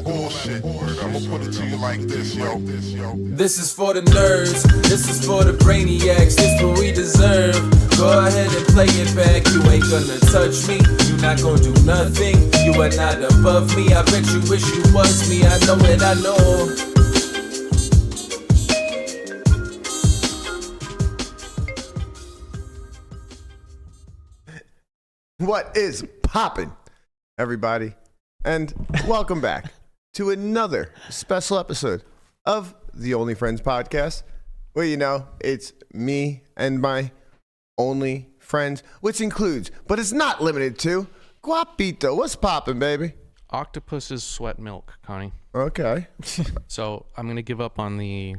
bullshit. I'ma put it to you like this, yo. This is for the nerds, this is for the brainiacs, this what we deserve. Go ahead and play it back, you ain't gonna touch me, you not gonna do nothing, you are not above me. I bet you wish you was me, I know it, I know. What is poppin', everybody? And welcome back to another special episode of the Only Friends podcast, where you know it's me and my only friends, which includes, but it's not limited to, Guapito. What's poppin', baby? Octopus's sweat milk, Connie. Okay. So I'm gonna give up on the.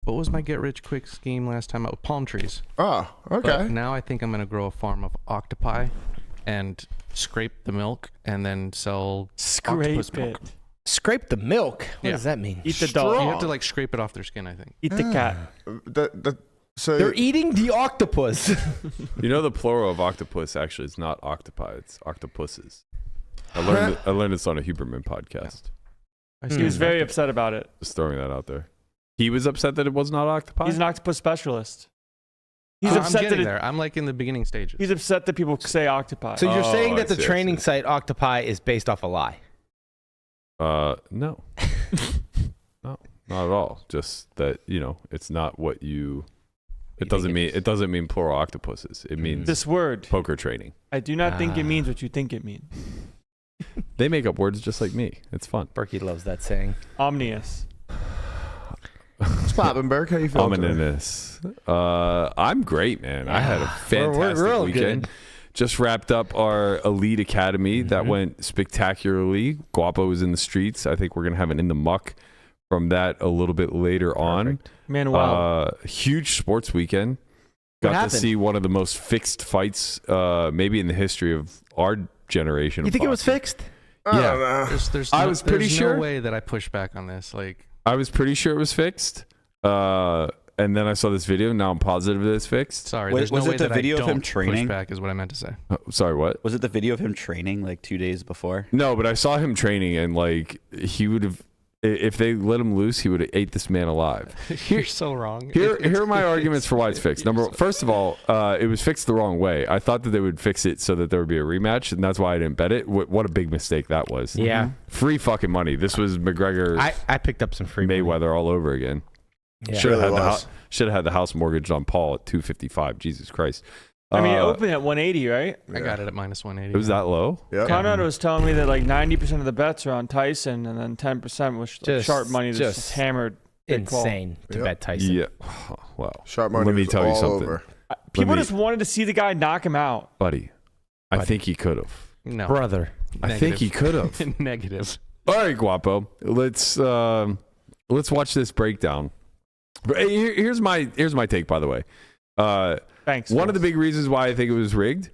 What was my get rich quick scheme last time? Palm trees. Oh, okay. But now I think I'm gonna grow a farm of octopi, and scrape the milk, and then sell octopus milk. Scrape the milk? What does that mean? Eat the dog. You have to like scrape it off their skin, I think. Eat the cat. So They're eating the octopus. You know the plural of octopus actually is not octopi, it's octopuses. I learned this on a Huberman podcast. He was very upset about it. Just throwing that out there. He was upset that it was not octopi? He's an octopus specialist. He's I'm upset getting that there. I'm like in the beginning stages. He's upset that people say octopi. So you're saying that I the see. training site Octopi is based off a lie? No. No, not at all. Just that, you know, it's not what you... It doesn't mean plural octopuses. It means this word, poker training. I do not think it means what you think it means. They make up words just like me. It's fun. Berkey loves that saying. Omnius. what's poppin', Burke? How you feeling today? Ominous. I'm great, man. I had a fantastic real weekend. good. Just wrapped up our Elite Academy. That went spectacularly. Guapo was in the streets. I think we're going to have an In the Muck from that a little bit later on. Man, wow. Huge sports weekend. What Got to happened? see one of the most fixed fights maybe in the history of our generation. You of think it was boxing. fixed? Yeah. I was pretty sure. no way that I push back on this. Like, I was pretty sure it was fixed. And then I saw this video. Now I'm positive that it's fixed. sorry, Wait, there's was no it way the that video I of don't him training? push back is what I meant to say. Sorry, what? Was it the video of him training like 2 days before? No, but I saw him training, and like he would have, if they let him loose, he would have ate this man alive. You're so wrong. Here are my arguments for why it's fixed. First of all, it was fixed the wrong way. I thought that they would fix it so that there would be a rematch, and that's why I didn't bet it. What a big mistake that was. Yeah. Free fucking money. This was McGregor, I picked up some free Mayweather all over again. Yeah. Should have Really had the house mortgaged on Paul at $255. Jesus Christ. I mean, it opened at 180, right? I got it at minus 180. It was that low? Yep. Conrad was telling me that like 90% of the bets are on Tyson, and then 10% was like sharp money that's just hammered. Big call. Insane to bet Tyson. Yeah. Well, Sharp money let me was tell you all something. over. People just wanted to see the guy knock him out. Buddy, I think he could have. No. Brother. I think he could have. Negative. All right, Guapo. Let's watch this breakdown. But here's my take, by the way. Thanks. One of the big reasons why I think it was rigged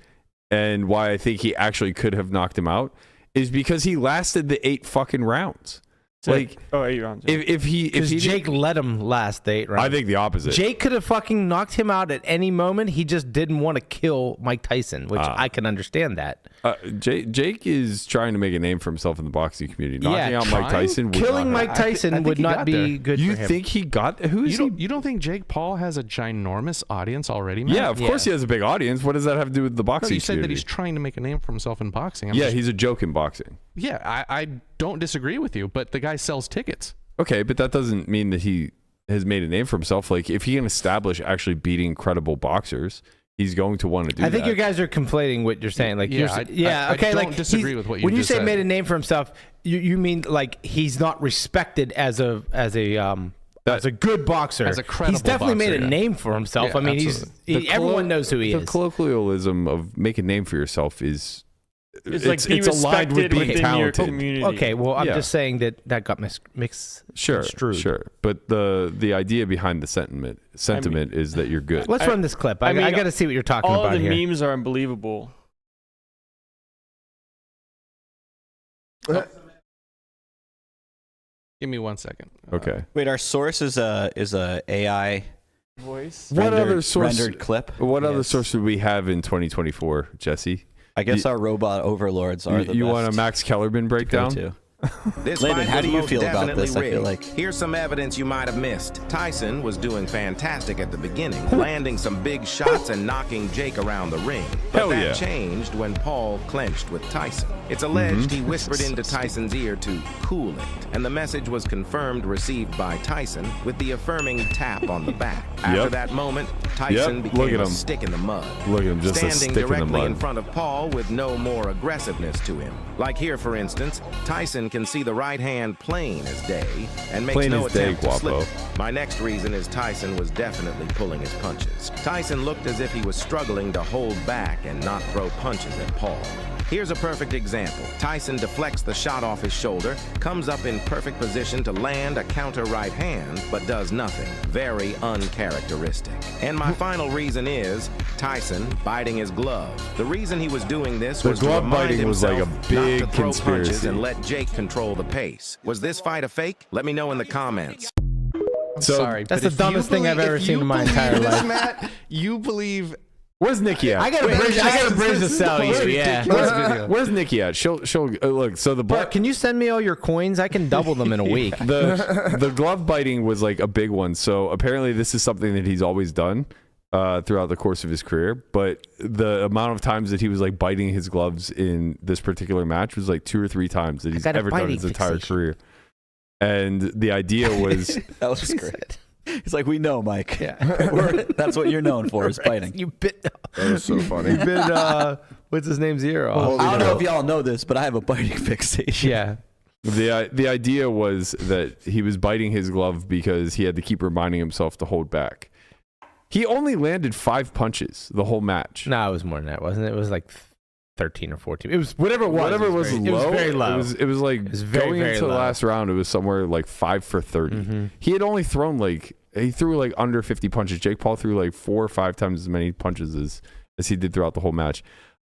and why I think he actually could have knocked him out is because he lasted the 8 fucking rounds. Like, 8 rounds. Yeah. if he Jake let him last 8 rounds. I think the opposite. Jake could have fucking knocked him out at any moment. He just didn't want to kill Mike Tyson, which I can understand that. Jake is trying to make a name for himself in the boxing community. Knocking out Mike Tyson would Killing not Mike hurt. Tyson I think would he not got be there. good You for him. think he got who's he? You don't think Jake Paul has a ginormous audience already, man? Yeah, of course he has a big audience. What does that have to do with the No, boxing you said that community? he's trying to make a name for himself in boxing. He's a joke in boxing. Yeah, I don't disagree with you, but the guy sells tickets. Okay, but that doesn't mean that he has made a name for himself. Like, if he can establish actually beating credible boxers, he's going to want to do that. I think you guys are conflating what you're saying. Like, Yeah, I okay, don't like disagree with what you when you just say said. made a name for himself, you mean like he's not respected as a good boxer. As a credible he's definitely boxer, made a yeah. name for himself. Yeah, I mean, absolutely. everyone knows who he the is. colloquialism of make a name for yourself is It's like be aligned with respected being within talented. your community. Okay, well, I'm Yeah. just saying that got mixed. Sure, but the idea behind the sentiment is that you're good. Let's run this clip. I got to see what you're talking all about of the here. memes are unbelievable. Give me 1 second. Okay. Wait, our source is a AI Voice. What other source? rendered clip. What other source would we have in 2024, Jesse? I guess our robot overlords are the You best want a Max Kellerman to go breakdown? to. This Landon, fight how was do you most feel about definitely this? I feel rigged. like Here's some evidence you might have missed. Tyson was doing fantastic at the beginning, landing some big shots and knocking Jake around the ring. But Hell that yeah. changed when Paul clinched with Tyson. It's alleged he whispered into Tyson's ear to cool it, and the message was confirmed received by Tyson with the affirming tap on the back. After that moment, Tyson Look at became a him. stick in the mud. Look at him, just a standing stick in the directly mud. in front of Paul with no more aggressiveness to him. Like here, for instance, Tyson can see the right hand plain as day and makes Plain no as day, attempt to slip Guapo. it. My next reason is Tyson was definitely pulling his punches. Tyson looked as if he was struggling to hold back and not throw punches at Paul. Here's a perfect example. Tyson deflects the shot off his shoulder, comes up in perfect position to land a counter right hand, but does nothing. Very uncharacteristic. And my final reason is Tyson biting his glove. The reason he was doing this The was to glove remind biting was like a himself big not to throw punches conspiracy. and let Jake control the pace. Was this fight a fake? Let me know in the comments. So, Sorry, That's but the if dumbest you thing I've believe- ever if seen you in my believe entire this, life. Matt, you believe. Where's Nikki at? I got a bridge to sell you. Yeah. Where's Nikki at? She'll look. So the Bro, can you send me all your coins? I can double them in a week. the glove biting was like a big one. So apparently this is something that he's always done throughout the course of his career. But the amount of times that he was like biting his gloves in this particular match was like 2 or 3 times that he's got a ever done in biting his entire fixation. career. And the idea was that was great. He's like, we know, Mike. Yeah. That's what you're known for, is biting. You bit. That was so funny. You bit. What's his name's ear off? I don't know if y'all know this, but I have a biting fixation. Yeah. the idea was that he was biting his glove because he had to keep reminding himself to hold back. He only landed 5 punches the whole match. No, it was more than that, wasn't it? It was like 13 or 14. It was whatever it was. Whatever was very, low. It was very low. It was like very, going very into the low. last round. It was somewhere like 5 for 30. Mhm. He had only thrown he threw like under 50 punches. Jake Paul threw like 4 or 5 times as many punches as he did throughout the whole match.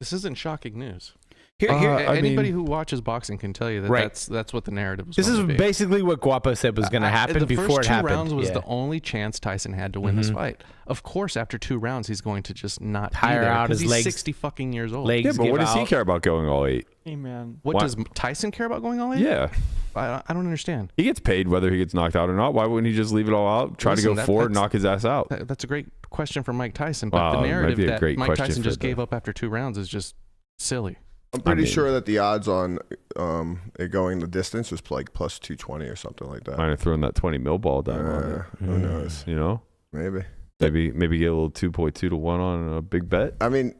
This isn't shocking news. Here, Anybody who watches boxing can tell you that Right. that's what the narrative was. this is going to be. basically what Guapo said was going to happen before the it first 2 happened. rounds was Yeah. the only chance Tyson had to win this fight. Of course, after 2 rounds, he's going to just not Tire be there out 'cause his he's legs- 60 fucking years old. legs Yeah, but give what does he out. care about going all 8? Hey, man. What Why- does Tyson care about going all in? Yeah. I don't understand. He gets paid whether he gets knocked out or not. Why wouldn't he just leave it all out, try Listen, to go forward, knock his ass out? That's a great question for Mike Tyson, but Wow, the it might narrative be a that great Mike question Tyson for just the- gave up after 2 rounds is just silly. I'm pretty mean- sure that the odds on it going the distance was like plus 220 or something like that. Might have thrown that 20 mil ball down on it. Who knows? You know? Maybe. Maybe get a little 2.2 to 1 on a big bet. I mean,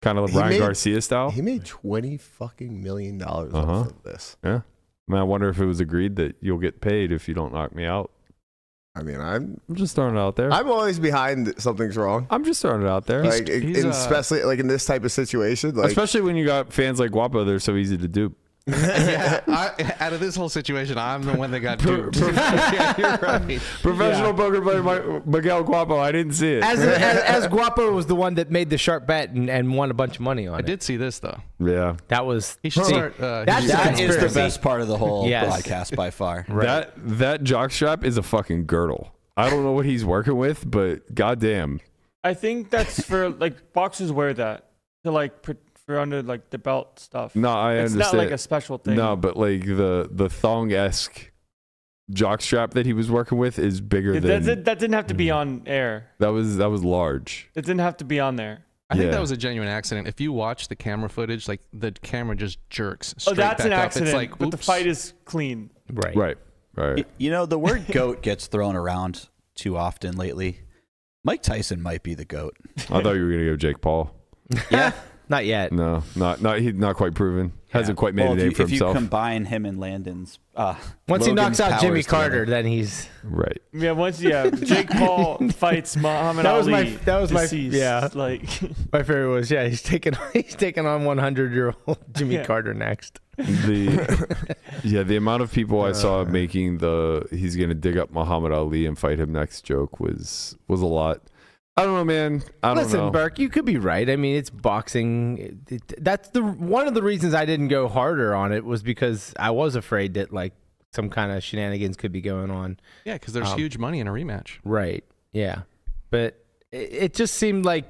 Kind of He Ryan made- Garcia style. he made $20 fucking million off of this. Yeah. I mean, I wonder if it was agreed that you'll get paid if you don't knock me out. I mean, I'm just throwing it out there. always behind something's wrong. I'm just throwing it out there. Like, especially like in this type of situation, like Especially when you got fans like Guapo, they're so easy to dupe. Yeah, out of this whole situation, I'm the one that got duped. Yeah, you're right. Professional poker player Miguel Guapo. I didn't see it. As Guapo was the one that made the sharp bet and won a bunch of money on I it. did see this though. Yeah. That was. He should start. That's That is the conspiracy. best part of the whole Yes. broadcast by far. Right. That jockstrap is a fucking girdle. I don't know what he's working with, but goddamn. I think that's for like boxers wear that to like for under like the belt stuff. No, I it's understand. not like a special thing. No, but like the thong-esque jockstrap that he was working with is bigger than that didn't have to be on air. that was large. It didn't have to be on there. I think Yeah. that was a genuine accident. If you watch the camera footage, like the camera just jerks straight Oh, that's back an up. accident. It's like, but the oops. fight is clean. Right. Right. You know, the word goat gets thrown around too often lately. Mike Tyson might be the goat. I thought you were gonna go Jake Paul. Yeah. Not yet. No, he's not quite proven. Hasn't quite made Well, a name for if you himself. combine him and Landon's, Once he Logan's knocks out Jimmy powers Carter, together. then he's. Right. Yeah, Jake Paul fights Muhammad That was Ali. that was my deceased. yeah. Like My favorite was he's taking on 100-year-old Jimmy Yeah. Carter next. The amount of people I saw making he's gonna dig up Muhammad Ali and fight him next joke was a lot. I don't know, man. I don't Listen, know. Burke, you could be right. I mean, it's boxing. That's one of the reasons I didn't go harder on it was because I was afraid that like some kind of shenanigans could be going on. Yeah, because there's huge money in a rematch. Right. Yeah. But it just seemed like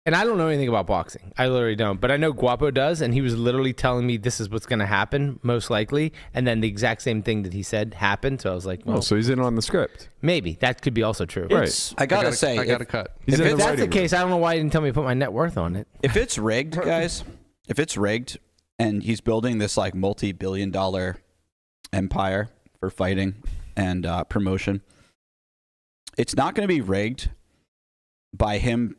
And I don't know anything about boxing. I literally don't. But I know Guapo does, and he was literally telling me this is what's going to happen, most likely. And then the exact same thing that he said happened. So I was like, well, so he's in on the script. Maybe. That could be also true. Right. I got to say, I got a cut. If that's the case, I don't know why you didn't tell me to put my net worth on it. If it's rigged, guys, if it's rigged and he's building this like multi-billion-dollar empire for fighting and promotion, it's not going to be rigged by him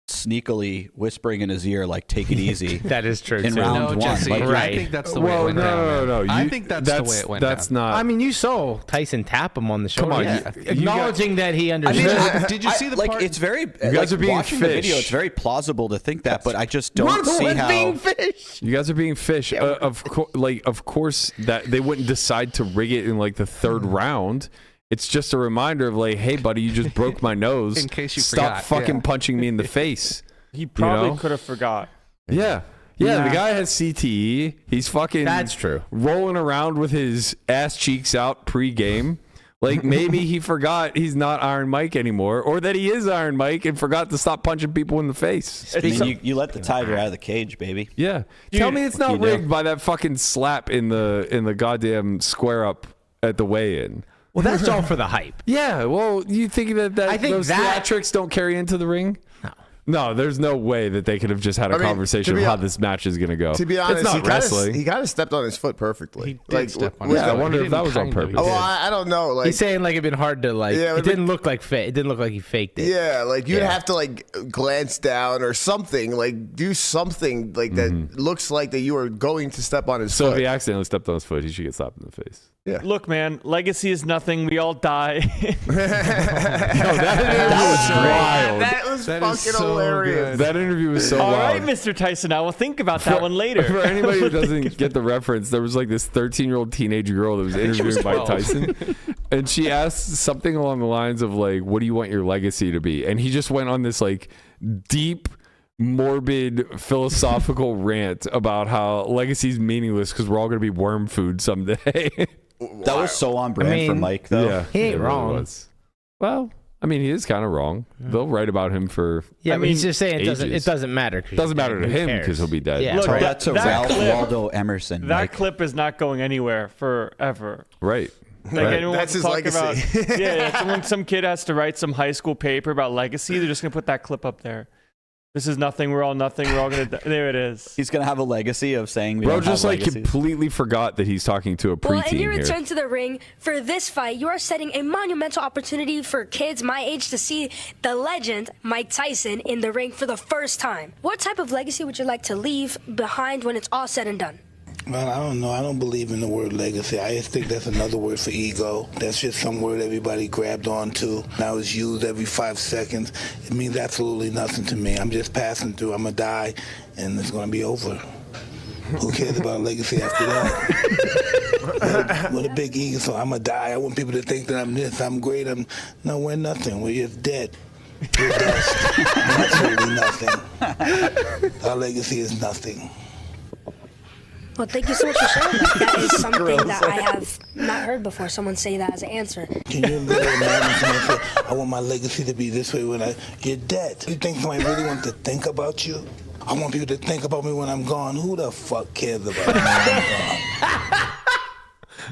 sneakily whispering in his ear, like, take it easy. That is true. In round one. Jesse, Like, I think that's the way it went down. No. I think that's the way it went That's down. not. I mean, you saw Tyson tap him on the shoulder. on, Yeah. you Acknowledging that he understood. Did you see the like, part? it's very, You guys are being watching fish. the video, it's very plausible to think that, but I just don't see how. being fish. You guys are being fish. Of course, that they wouldn't decide to rig it in like the third round. It's just a reminder of like, hey, buddy, you just broke my nose. In case you Stop forgot, fucking punching me in the face. He probably You know? could have forgot. Yeah. The guy has CTE. He's fucking That's true. rolling around with his ass cheeks out pre-game. Like maybe he forgot he's not Iron Mike anymore, or that he is Iron Mike and forgot to stop punching people in the face. I mean, you let the tiger out of the cage, baby. Yeah. Tell me it's not rigged by that fucking slap in the goddamn square up at the weigh-in. Well, that's all for the hype. Yeah. Well, you think that I think those theatrics don't carry into the ring? No, there's no way that they could have just had a conversation of how this match is going to go. To be honest, it's not wrestling. He kind of stepped on his foot perfectly. He did step on his Yeah, I foot. wonder He if that didn't was on kind of, purpose. he Oh, did. I don't know. Like He's saying like it'd been hard to like. Yeah, it didn't look like it didn't look like he faked it. yeah, like you'd have to like glance down or something, like do something like that looks like that you are going to step on his So if foot. he accidentally stepped on his foot, he should get slapped in the face. Yeah. Look, man, legacy is nothing. We all die. That was That is fucking so hilarious. good. That interview was so All wild. right, Mr. Tyson, I will think about that one later. For anybody who doesn't get the reference, there was like this 13-year-old teenage girl that was interviewed by 12. Tyson, and she asked something along the lines of like, "What do you want your legacy to be?" And he just went on this like deep, morbid, philosophical rant about how legacy's meaningless because we're all going to be worm food someday. That was so on brand for Mike, though. Yeah, He ain't it really wrong. was. Well, I mean, he is kind of wrong. They'll write about him for. Yeah, I but mean, he's just saying it ages. doesn't matter. It doesn't matter to him because he'll be dead. Yeah, Look, right. That's a That Ralph clip- Waldo Emerson. That Mike. clip is not going anywhere forever. Right. Like anyone That's wants to his talk legacy. about, yeah, some kid has to write some high school paper about legacy. They're just gonna put that clip up there. This is nothing. We're all nothing. We're all gonna. There it is. He's going to have a legacy of saying we Bro don't just have like legacies. completely forgot that he's talking to a Well, in preteen your here. return to the ring for this fight, you are setting a monumental opportunity for kids my age to see the legend Mike Tyson in the ring for the first time. What type of legacy would you like to leave behind when it's all said and done? Well, I don't know. I don't believe in the word legacy. I just think that's another word for ego. That's just some word everybody grabbed onto. Now it's used every 5 seconds. It means absolutely nothing to me. I'm just passing through. I'm going to die, and it's going to be over. Who cares about legacy after that? What a big ego. So I'm going to die. I want people to think that I'm this, I'm great. No, we're nothing. We're just dead. We're dust. Absolutely nothing. Our legacy is nothing. Well, thank you so much for sharing that. That is something that I have not heard before, someone say that as an answer. Can you really imagine someone say, I want my legacy to be this way when you're dead? You think somebody really wants to think about you? I want people to think about me when I'm gone. Who the fuck cares about me when I'm gone?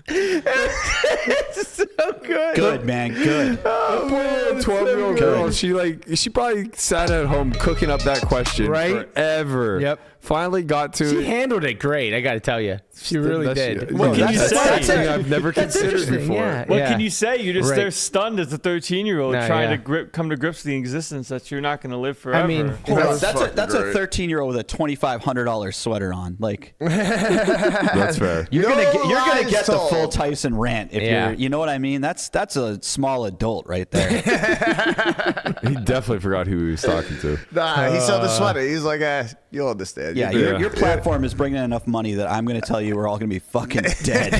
It's so good. Good, man. Good. Oh, poor 12-year-old girl. She probably sat at home cooking up that question forever. Yep. Finally got to She it. handled it great. I got to tell you, she really did. What can you say? That's something I've never considered interesting, before. yeah. What can you say? You're just Right. there stunned as a 13-year-old No, trying yeah. to come to grips with the existence that you're not going to live forever. I mean, That's a 13-year-old with a $2,500 sweater on. Like That's fair. you're gonna get the told. full Tyson rant if Yeah. you know what I mean. That's a small adult right there. He definitely forgot who he was talking to. Nah, he saw the sweater. He's like, you'll understand. Yeah, You're good. your platform is bringing enough money that I'm going to tell you we're all going to be fucking dead.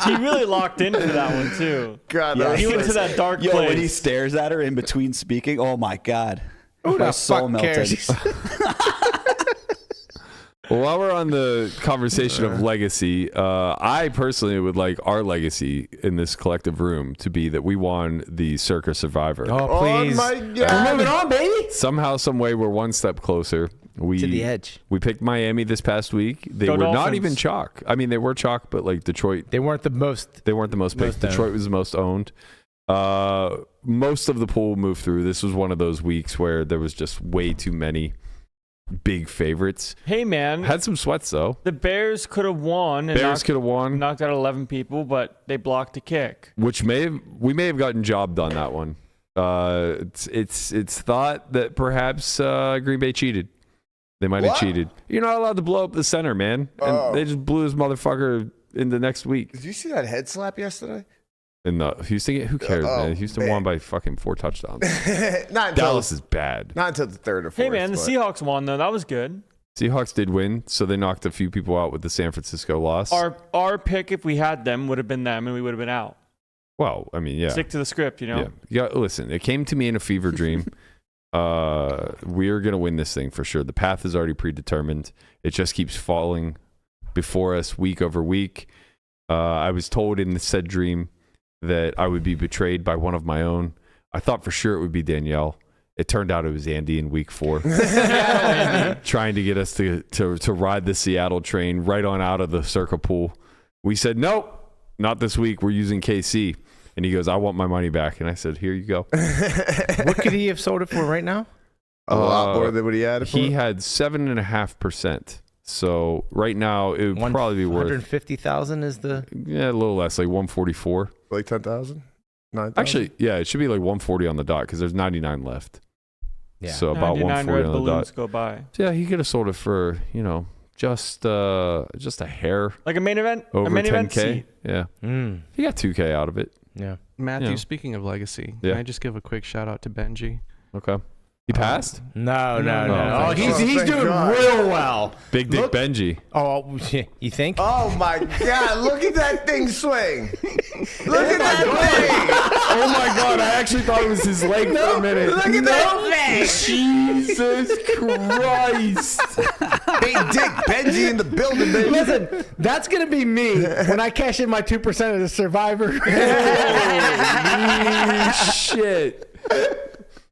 he really locked into that one too. God, Yeah, that He was went to that dark Yo, place. when he stares at her in between speaking, oh my God. Who My the soul fuck melted. cares? Well, while we're on the conversation of legacy, I personally would like our legacy in this collective room to be that we won the Circa Survivor. Oh, please. Oh, my God. We're moving on, baby. Somehow, some way, we're one step closer. To the edge. We picked Miami this past week. They Go were not Dolphins. even chalk. I mean, they were chalk, but like Detroit, They weren't the most. they weren't the most picked. Most Detroit was the most owned. Most of the pool moved through. This was one of those weeks where there was just way too many big favorites. Hey, man. Had some sweats though. The Bears could have won. And Bears could have won, knocked out 11 people, but they blocked a kick. which we may have gotten jobbed on that one. It's thought that perhaps Green Bay cheated. They might have cheated. You're not allowed to blow up the center, man. And they just blew his motherfucker in the next week. Did you see that head slap yesterday? In the Houston game? Who cares, man? Houston won by fucking 4 touchdowns. Not until, Dallas is bad. not until the third or fourth. Hey, man, the Seahawks won, though. That was good. Seahawks did win, so they knocked a few people out with the San Francisco loss. Our pick, if we had them, would have been them, and we would have been out. Well, I mean, yeah. Stick to the script, you know? Yeah. Listen, it came to me in a fever dream. We're going to win this thing for sure. The path is already predetermined. It just keeps falling before us week over week. I was told in the said dream that I would be betrayed by one of my own. I thought for sure it would be Danielle. It turned out it was Andy in week 4. Trying to get us to ride the Seattle train right on out of the Circa pool. We said, nope, not this week. We're using KC. And he goes, I want my money back. And I said, here you go. What could he have sold it for right now? A lot more than what he had. He had 7.5%. So right now it would probably be worth 150,000 is the a little less, like 144. Like 10,000? 9,000? Actually, yeah, it should be like 140 on the dot because there's 99 left. Yeah. So about 99 140 red on the balloons dot. go by. So yeah, he could have sold it for just a hair Like a main event? over a main 10K. event seat. Yeah, he got 2K out of it. Yeah. Matthew, Yeah. speaking of legacy, Yeah. can I just give a quick shout out to Benji? Okay. He passed? No. Oh, Oh, he's thank doing God. real well. Big Dick Look- Benji. Oh, you think? Oh my God! Look at that thing swing! Look at that thing! Oh my God, I actually thought it was his leg for a minute. Look at that thing! Jesus Christ. Big Dick Benji in the building, baby. Listen, that's going to be me when I cash in my 2% of the Survivor. Holy shit.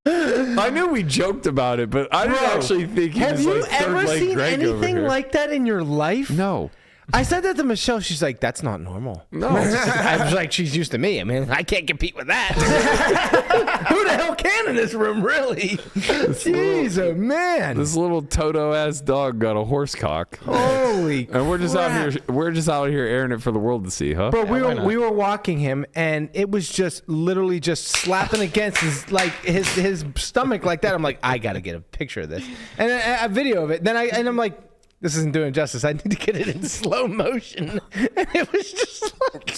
I knew we joked about it, but I didn't actually think he Have was you like third ever leg seen Greg over anything here. like that in your life? No. I said that to Michelle. She's like, that's not normal. No. I was like, she's used to me. I mean, I can't compete with that. Who the hell can in this room, really? Jeez, oh man. This little Toto-ass dog got a horse cock. Holy And we're just crap. out here airing it for the world to see, huh? Bro, we were walking him, and it was just literally just slapping against his stomach like that. I'm like, I gotta get a picture of this and a video of it. Then I'm like, this isn't doing justice. I need to get it in slow motion. And it was just like,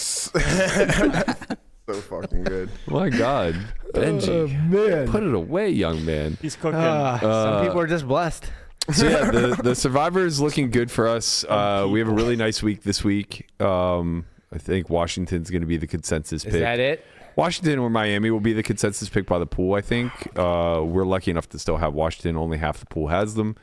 So fucking good. My God. Benji. man. Put it away, young man. He's cooking. Some people are just blessed. So yeah, the Survivor is looking good for us. We have a really nice week this week. I think Washington's going to be the consensus pick. Is that it? Washington or Miami will be the consensus pick by the pool, I think. We're lucky enough to still have Washington. Only half the pool has them.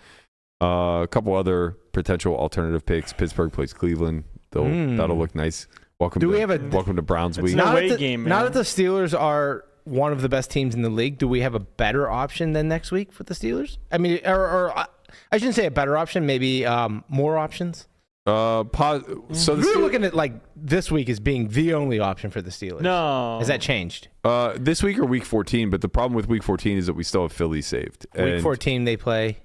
A couple other potential alternative picks. Pittsburgh plays Cleveland. That'll look nice. Welcome to Browns week. not- Now away that, game, now man. that the Steelers are one of the best teams in the league, do we have a better option than next week for the Steelers? I mean, or I shouldn't say a better option, maybe more options. So We're looking at like this week as being the only option for the Steelers. No. Has that changed? this week or week 14, but the problem with week 14 is that we still have Philly saved. Week And 14, they play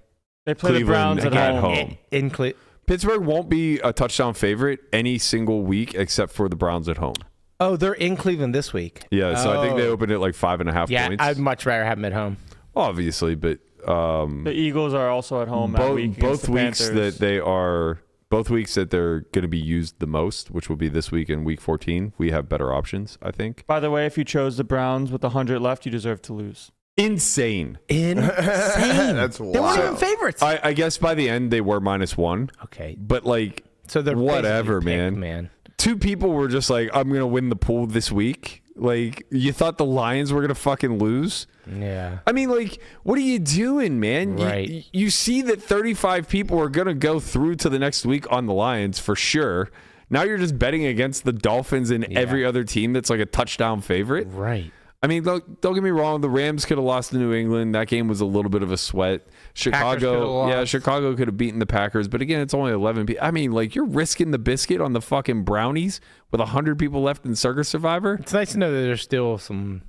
They play the Cleveland Browns at at home. home. in Cleveland. Pittsburgh won't be a touchdown favorite any single week except for the Browns at home. Oh, they're in Cleveland this week. Yeah, so I think they opened at like 5.5 Yeah, points. I'd much rather have them at home. Obviously, but The Eagles are also at home that week. both against the weeks Panthers. both weeks that they're going to be used the most, which will be this week and week 14, we have better options, I think. By the way, if you chose the Browns with 100 left, you deserve to lose. Insane. That's wild. They weren't even favorites. I guess by the end they were -1. Okay. But like, So they're whatever, basically man. picked, Two people were just like, I'm going to win the pool this week. Like, you thought the Lions were going to fucking lose? Yeah. I mean, like, what are you doing, man? Right. You see that 35 people are going to go through to the next week on the Lions for sure. Now you're just betting against the Dolphins and every other team that's like a touchdown favorite. Right. I mean, don't get me wrong. The Rams could have lost to New England. That game was a little bit of a sweat. Chicago could have beaten the Packers. But again, it's only 11 people. I mean, like, you're risking the biscuit on the fucking Brownies with 100 people left in Circa Survivor. It's nice to know that there's still some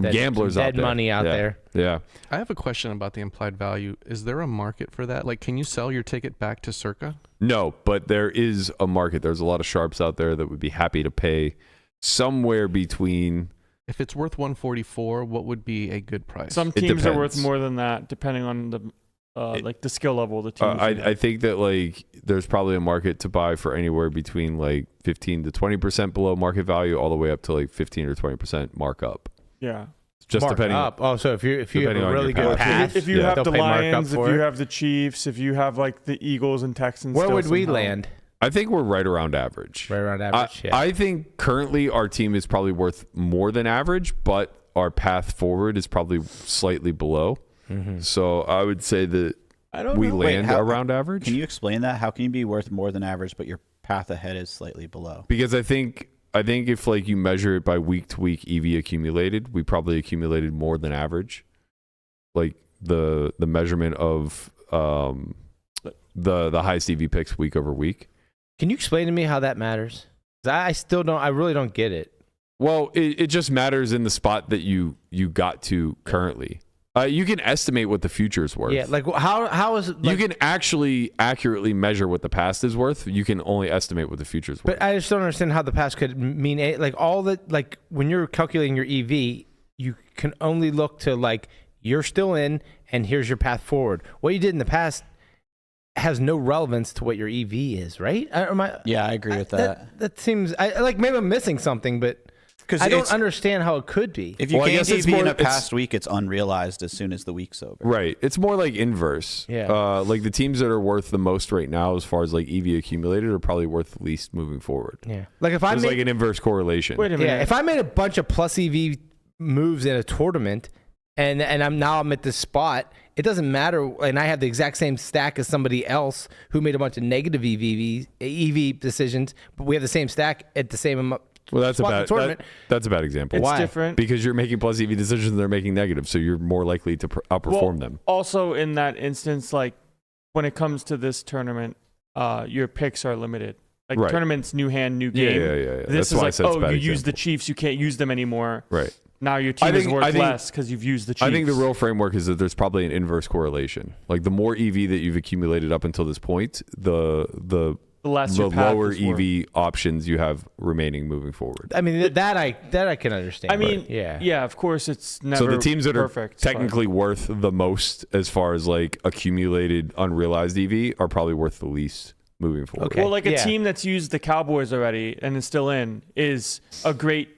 gamblers out there. Money out there. Yeah. I have a question about the implied value. Is there a market for that? Like, can you sell your ticket back to Circa? No, but there is a market. There's a lot of sharps out there that would be happy to pay somewhere between. If it's worth 144, what would be a good price? Some teams are worth more than that, depending on the like the skill level of the team. I think that like there's probably a market to buy for anywhere between like 15 to 20% below market value, all the way up to like 15 or 20% markup. Yeah, just mark depending. Up. Oh, so if you have a really good path, if you have the Lions, if you have the Chiefs, if you have like the Eagles and Texans, where would we land? I think we're right around average. Right around average, yeah. I think currently our team is probably worth more than average, but our path forward is probably slightly below. Mm-hmm. So I would say that we land around average. Can you explain that? How can you be worth more than average, but your path ahead is slightly below? Because I think if like you measure it by week to week EV accumulated, we probably accumulated more than average. Like the measurement of the highest EV picks week over week. Can you explain to me how that matters? I still don't. I really don't get it. Well, it just matters in the spot that you got to currently. You can estimate what the future is worth. Yeah, like how is it? Like, you can actually accurately measure what the past is worth. You can only estimate what the future is worth. But I just don't understand how the past could mean like all that. Like when you're calculating your EV, you can only look to like you're still in, and here's your path forward. What you did in the past has no relevance to what your EV is, right? I agree with that. That seems like maybe I'm missing something, but I don't understand how it could be. If you gained EV in a past week, it's unrealized as soon as the week's over. Right. It's more like inverse. Yeah. Like the teams that are worth the most right now, as far as like EV accumulated, are probably worth the least moving forward. Yeah. Like if I made like an inverse correlation. Wait a minute. Yeah. If I made a bunch of plus EV moves in a tournament, and I'm at this spot, it doesn't matter, and I have the exact same stack as somebody else who made a bunch of negative EV decisions, but we have the same stack at the same amount. Well, that's a bad example. It's different because you're making plus EV decisions and they're making negative, so you're more likely to outperform them. Also, in that instance, like when it comes to this tournament, your picks are limited. Like tournaments, new hand, new game. Yeah. This is like, you use the Chiefs, you can't use them anymore. Right. Now your team is worth less because you've used the Chiefs. I think the real framework is that there's probably an inverse correlation. Like the more EV that you've accumulated up until this point, the lower EV options you have remaining moving forward. I mean that I can understand. I mean, yeah, of course it's never so the teams that perfect, are technically worth the most as far as like accumulated unrealized EV are probably worth the least moving forward. Okay. Well, like a team that's used the Cowboys already and is still in is a great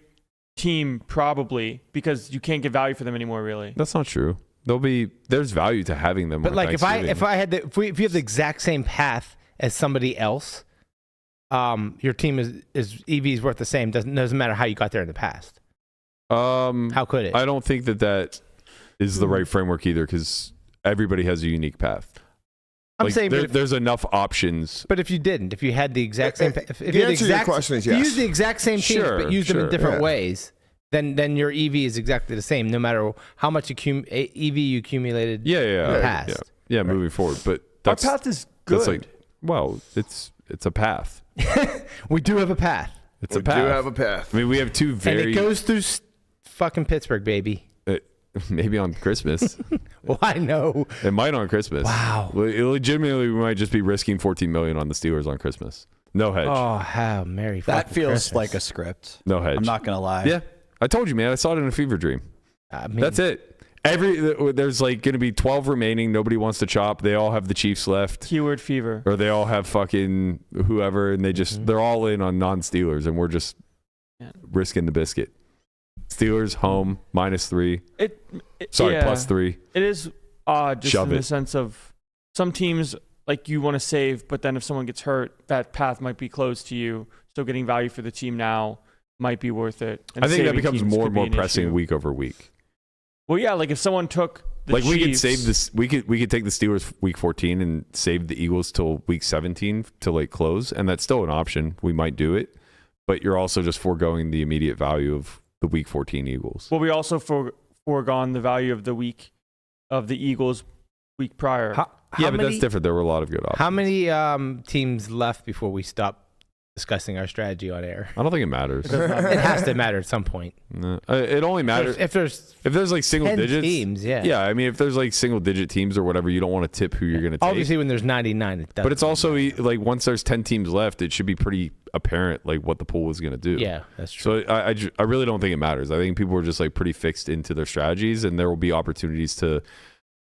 team probably because you can't get value for them anymore. Really, that's not true. There's value to having them. But like if you have the exact same path as somebody else, your team is EV is worth the same. Doesn't matter how you got there in the past. How could it? I don't think that is the right framework either, because everybody has a unique path. I'm saying there's enough options. But if you had the exact same, if you had the exact question is yes. If you use the exact same teams but use them in different ways, then your EV is exactly the same, no matter how much EV you accumulated in the past. Yeah, moving forward. But our path is good. It's a path. We do have a path. It's a path. We do have a path. I mean, we have two very. And it goes through fucking Pittsburgh, baby. Maybe on Christmas. Well, I know. It might on Christmas. Wow. Legitimately, we might just be risking $14 million on the Steelers on Christmas. No hedge. Oh, how merry. That feels Christmas. like a script. No hedge. I'm not gonna lie. Yeah, I told you, man. I saw it in a fever dream. That's it. There's like going to be 12 remaining. Nobody wants to chop. They all have the Chiefs left. Keyword fever. Or they all have fucking whoever, and they're all in on non-Steelers, and we're just risking the biscuit. Steelers home -3. +3. It is odd just in the sense of some teams like you want to save, but then if someone gets hurt, that path might be closed to you. So getting value for the team now might be worth it. And I think that becomes more and more pressing week over week. Well, yeah, like if someone took the like Chiefs, we could save this. We could take the Steelers week 14 and save the Eagles till week 17 to like close, and that's still an option. We might do it, but you're also just foregoing the immediate value of the week 14 Eagles. Well, we also foregone the value of the week of the Eagles week prior. But that's different. There were a lot of good options. How many teams left before we stop discussing our strategy on air? I don't think it matters. It has to matter at some point. No, it only matters if there's like single 10 digits teams. Yeah. I mean, if there's like single digit teams or whatever, you don't want to tip who you're going to take. Obviously, when there's 99, it doesn't. But it's also like once there's 10 teams left, it should be pretty apparent like what the pool is going to do. Yeah, that's true. So I really don't think it matters. I think people are just like pretty fixed into their strategies, and there will be opportunities to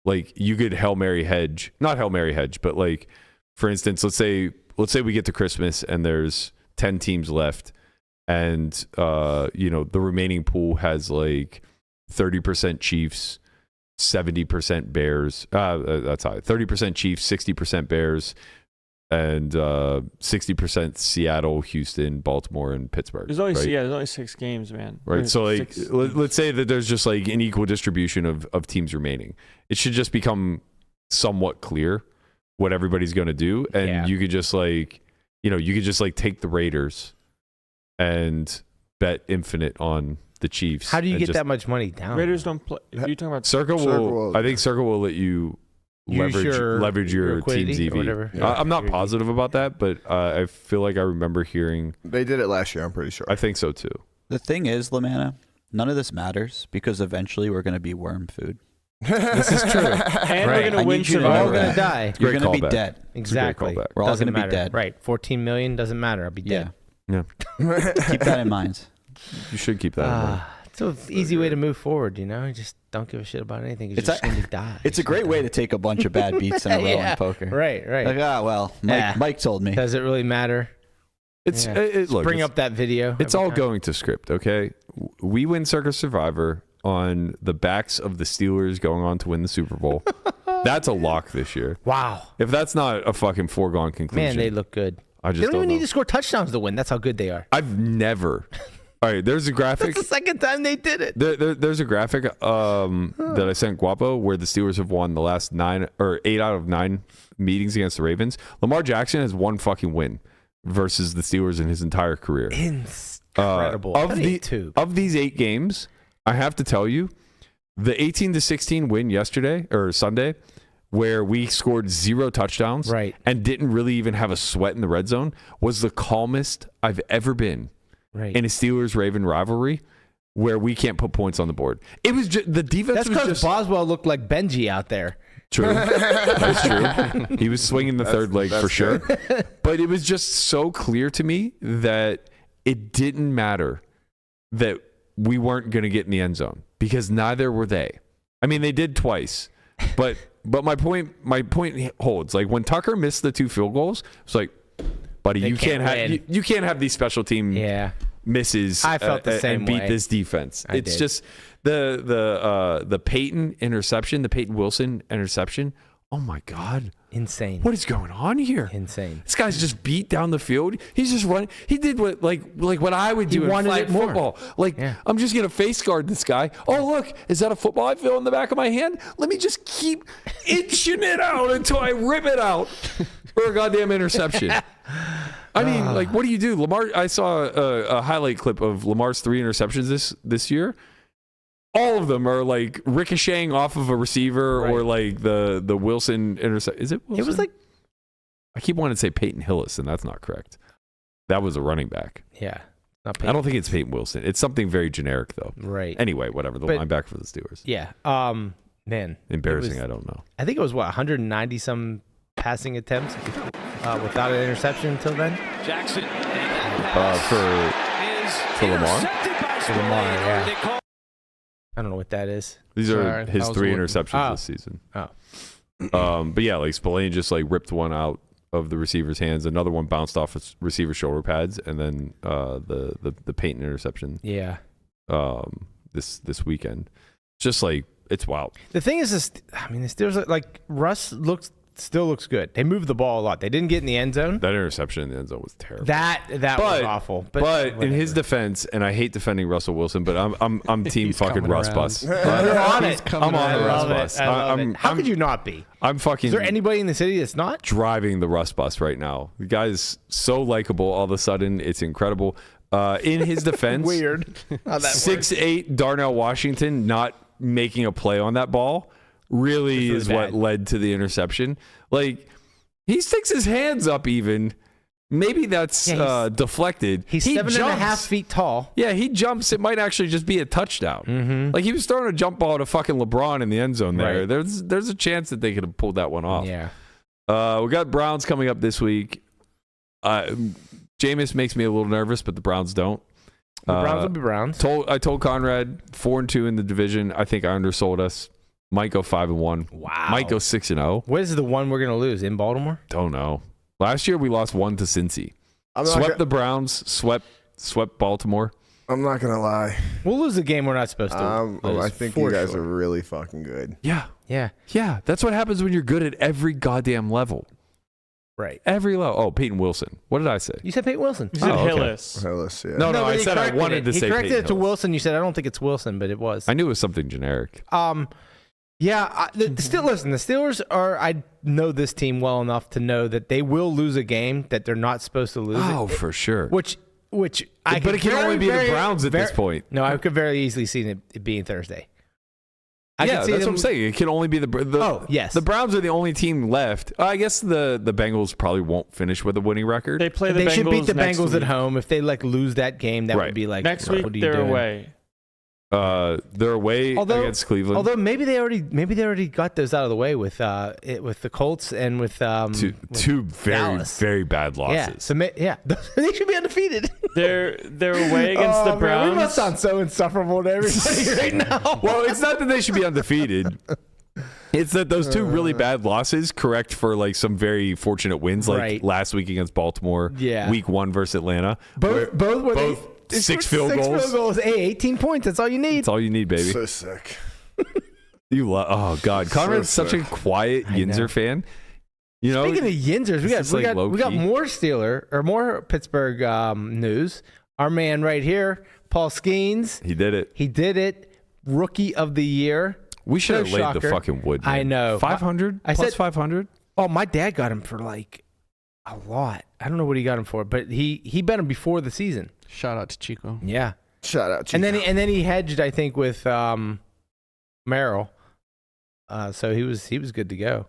like you could not Hail Mary hedge, but like for instance, let's say we get to Christmas and there's 10 teams left, and the remaining pool has like 30% Chiefs, 70% Bears. That's high. 30% Chiefs, 60% Bears, and 60% Seattle, Houston, Baltimore, and Pittsburgh. There's only 6 games, man. Right. So like let's say that there's just like an equal distribution of teams remaining. It should just become somewhat clear what everybody's going to do, and you could just like take the Raiders and bet infinite on the Chiefs. How do you get that much money down? Raiders don't play. Are you talking about Circa will? I think Circa will let you leverage your team's EV. I'm not positive about that, but I feel like I remember hearing they did it last year. I'm pretty sure. I think so too. The thing is, LaManna, none of this matters because eventually we're going to be worm food. This is true. And we're going to win. We're all going to die. You're going to be dead. Exactly. We're all going to be dead. Right. 14 million doesn't matter. I'll be dead. Yeah. Keep that in mind. You should keep that in mind. It's an easy way to move forward, you know? You just don't give a shit about anything. You're just going to die. It's a great way to take a bunch of bad beats in a row in poker. Right. Like, Mike told me. Does it really matter? Look, bring up that video. It's all going to script, okay? We win Circa Survivor on the backs of the Steelers going on to win the Super Bowl. That's a lock this year. Wow. If that's not a fucking foregone conclusion. Man, they look good. They don't even need to score touchdowns to win. That's how good they are. I've never. All right, there's a graphic. That's the second time they did it. There's a graphic that I sent Guapo where the Steelers have won the last 8 out of 9 meetings against the Ravens. Lamar Jackson has one fucking win versus the Steelers in his entire career. Incredible. Of these 8 games, I have to tell you, the 18-16 win yesterday or Sunday, where we scored 0 touchdowns and didn't really even have a sweat in the red zone, was the calmest I've ever been in a Steelers-Raven rivalry where we can't put points on the board. It was just the defense. That's because Boswell looked like Benji out there. True. That's true. He was swinging the third leg for sure. But it was just so clear to me that it didn't matter that we weren't going to get in the end zone because neither were they. I mean, they did twice, but my point holds. Like when Tucker missed the 2 field goals, it's like, buddy, you can't have these special team misses. I felt the same and beat way. this defense. It's just the Peyton interception, the Peyton Wilson interception. Oh my God. Insane. What is going on here? Insane. This guy's just beat down the field. He's just running. He did what what I would do in flag football. I'm just going to face guard this guy. Oh, look, is that a football I feel in the back of my hand? Let me just keep inching it out until I rip it out for a goddamn interception. I mean, what do you do? Lamar, I saw a highlight clip of Lamar's 3 interceptions this year. All of them are like ricocheting off of a receiver or like the Wilson intercept. Is it Wilson? It was like, I keep wanting to say Peyton Hillis, and that's not correct. That was a running back. Yeah. I don't think it's Peyton Wilson. It's something very generic, though. Right. Anyway, whatever. The linebacker for the Steelers. Yeah. Man. Embarrassing, I don't know. I think it was, 190-some passing attempts without an interception until then? Jackson. For Lamar? For Lamar, yeah. I don't know what that is. These are his 3 interceptions this season. But yeah, like Spillane just like ripped one out of the receiver's hands. Another one bounced off his receiver's shoulder pads, and then the Peyton interception. Yeah. This weekend, just like it's wild. The thing is, the Steelers like Russ looks still looks good. They moved the ball a lot. They didn't get in the end zone. That interception in the end zone was terrible. That was awful. But in his defense, and I hate defending Russell Wilson, but I'm team fucking Russ bus. You're on it. I'm on the Russ bus. How could you not be? I'm fucking. Is there anybody in the city that's not driving the Russ bus right now? The guy is so likable. All of a sudden, it's incredible. In his defense, weird. 6'8" Darnell Washington not making a play on that ball really is what led to the interception. Like, he sticks his hands up even. Maybe that's deflected. He's 7.5 feet tall. Yeah, he jumps. It might actually just be a touchdown. Mm-hmm. Like, he was throwing a jump ball to fucking LeBron in the end zone there. Right. There's a chance that they could have pulled that one off. Yeah. We got Browns coming up this week. Jameis makes me a little nervous, but the Browns don't. The Browns will be Browns. I told Conrad 4-2 in the division. I think I undersold us. Might go 5-1. Wow. Might go 6-0. What is the one we're gonna lose in Baltimore? Don't know. Last year we lost 1 to Cincy. Swept the Browns. Swept Baltimore. I'm not gonna lie. We'll lose the game we're not supposed to. I think you guys are really fucking good. Yeah. Yeah. That's what happens when you're good at every goddamn level. Right. Every level. Oh, Peyton Wilson. What did I say? You said Peyton Wilson. You said okay. Hillis. Hillis, yeah. No, I said I wanted to say He corrected Peyton it to Hillis. Wilson. You said I don't think it's Wilson, but it was. I knew it was something generic. Yeah. Listen, the Steelers are. I know this team well enough to know that they will lose a game that they're not supposed to lose. Oh, for sure. Which But it can only be the Browns at this point. No, I could very easily see it being Thursday. That's what I'm saying. It can only be yes. The Browns are the only team left. I guess the Bengals probably won't finish with a winning record. They play the Bengals. They should beat the next Bengals week. at home. If they lose that game, that would be like next what week. are you They're doing? away. They're away against Cleveland. Although maybe they already got those out of the way with the Colts and with two very Dallas. very bad losses. Yeah, they should be undefeated. They're away against the Browns. Man, we must sound so insufferable to everybody right now. Well, it's not that they should be undefeated. It's that those two really bad losses correct for like some very fortunate wins, like last week against Baltimore. Yeah. Week 1 versus Atlanta. Both were 6 field goals. 6 field goals. Hey, 18 points. That's all you need. That's all you need, baby. So sick. Oh God, Conrad's such a quiet Yinzer fan. You know, speaking of Yinzers, we got more Steeler or more Pittsburgh news. Our man right here, Paul Skenes. He did it. Rookie of the year. We should have laid the fucking wood. Man. I know. 500. I plus said 500. Oh, my dad got him for like a lot. I don't know what he got him for, but he bet him before the season. Shout out to Chico. Yeah. Shout out Chico. And then he hedged, I think, with Merrill. So he was good to go.